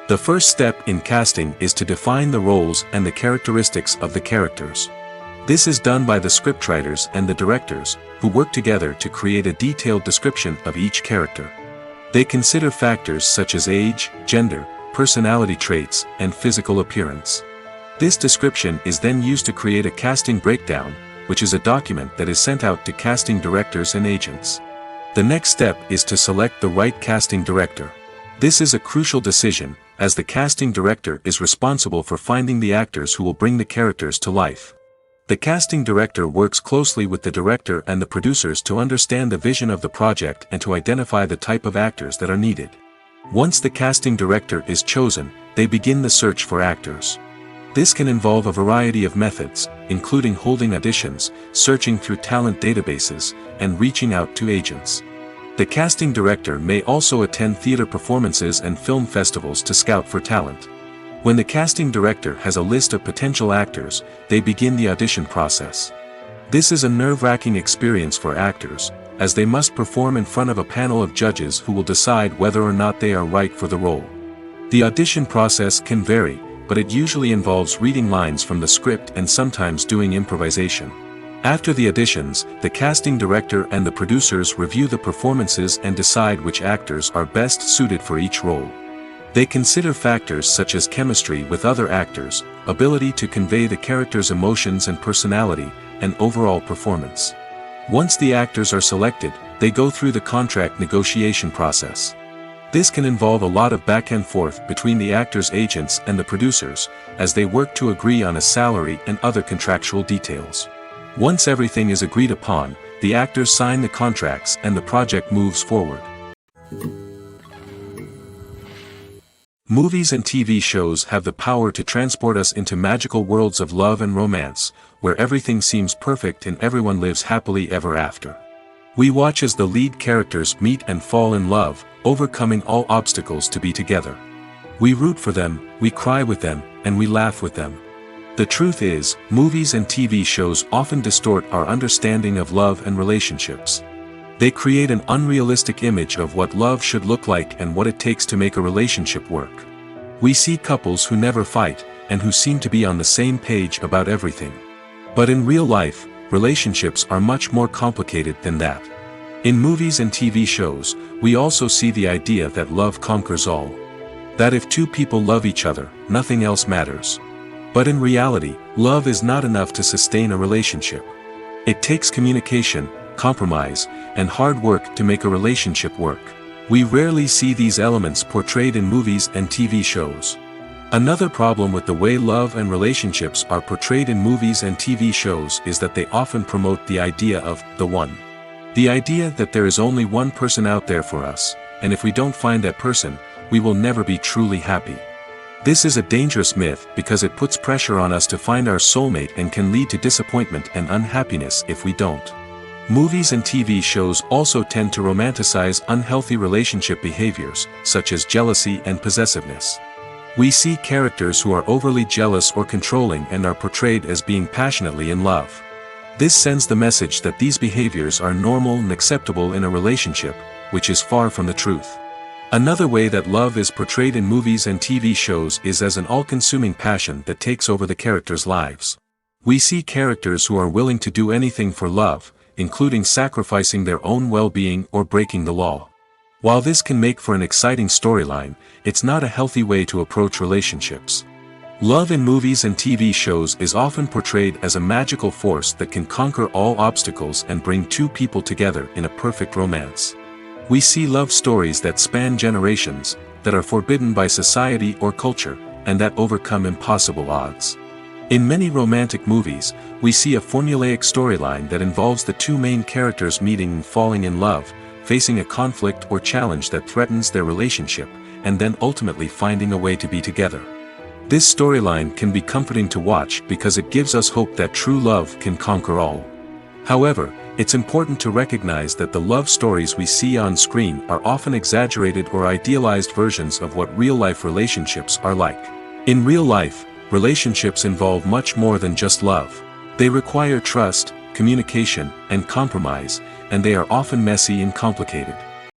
The first step in casting is to define the roles and the characteristics of the characters. This is done by the scriptwriters and the directors, who work together to create a detailed description of each character. They consider factors such as age, gender, personality traits, and physical appearance. This description is then used to create a casting breakdown, which is a document that is sent out to casting directors and agents. The next step is to select the right casting director. This is a crucial decision, as the casting director is responsible for finding the actors who will bring the characters to life. The casting director works closely with the director and the producers to understand the vision of the project and to identify the type of actors that are needed. Once the casting director is chosen, they begin the search for actors. This can involve a variety of methods, including holding auditions, searching through talent databases, and reaching out to agents. The casting director may also attend theater performances and film festivals to scout for talent. When the casting director has a list of potential actors, they begin the audition process. This is a nerve-wracking experience for actors, as they must perform in front of a panel of judges who will decide whether or not they are right for the role. The audition process can vary, but it usually involves reading lines from the script and sometimes doing improvisation. After the auditions, the casting director and the producers review the performances and decide which actors are best suited for each role. They consider factors such as chemistry with other actors, ability to convey the character's emotions and personality, and overall performance. Once the actors are selected, they go through the contract negotiation process. This can involve a lot of back and forth between the actors' agents and the producers, as they work to agree on a salary and other contractual details. Once everything is agreed upon, the actors sign the contracts and the project moves forward. Movies and TV shows have the power to transport us into magical worlds of love and romance, where everything seems perfect and everyone lives happily ever after. We watch as the lead characters meet and fall in love, overcoming all obstacles to be together. We root for them, we cry with them, and we laugh with them. The truth is, movies and TV shows often distort our understanding of love and relationships. They create an unrealistic image of what love should look like and what it takes to make a relationship work. We see couples who never fight, and who seem to be on the same page about everything. But in real life, relationships are much more complicated than that. In movies and TV shows, we also see the idea that love conquers all. That if two people love each other, nothing else matters. But in reality, love is not enough to sustain a relationship. It takes communication, compromise, and hard work to make a relationship work. We rarely see these elements portrayed in movies and TV shows. Another problem with the way love and relationships are portrayed in movies and TV shows is that they often promote the idea of the one. The idea that there is only one person out there for us, and if we don't find that person, we will never be truly happy. This is a dangerous myth because it puts pressure on us to find our soulmate and can lead to disappointment and unhappiness if we don't. Movies and TV shows also tend to romanticize unhealthy relationship behaviors, such as jealousy and possessiveness. We see characters who are overly jealous or controlling and are portrayed as being passionately in love. This sends the message that these behaviors are normal and acceptable in a relationship, which is far from the truth. Another way that love is portrayed in movies and TV shows is as an all-consuming passion that takes over the characters' lives. We see characters who are willing to do anything for love, including sacrificing their own well-being or breaking the law. While this can make for an exciting storyline, it's not a healthy way to approach relationships. Love in movies and TV shows is often portrayed as a magical force that can conquer all obstacles and bring two people together in a perfect romance. We see love stories that span generations, that are forbidden by society or culture, and that overcome impossible odds. In many romantic movies, we see a formulaic storyline that involves the two main characters meeting and falling in love, facing a conflict or challenge that threatens their relationship, and then ultimately finding a way to be together. This storyline can be comforting to watch because it gives us hope that true love can conquer all. However, it's important to recognize that the love stories we see on screen are often exaggerated or idealized versions of what real-life relationships are like. In real life, relationships involve much more than just love. They require trust, communication, and compromise, and they are often messy and complicated.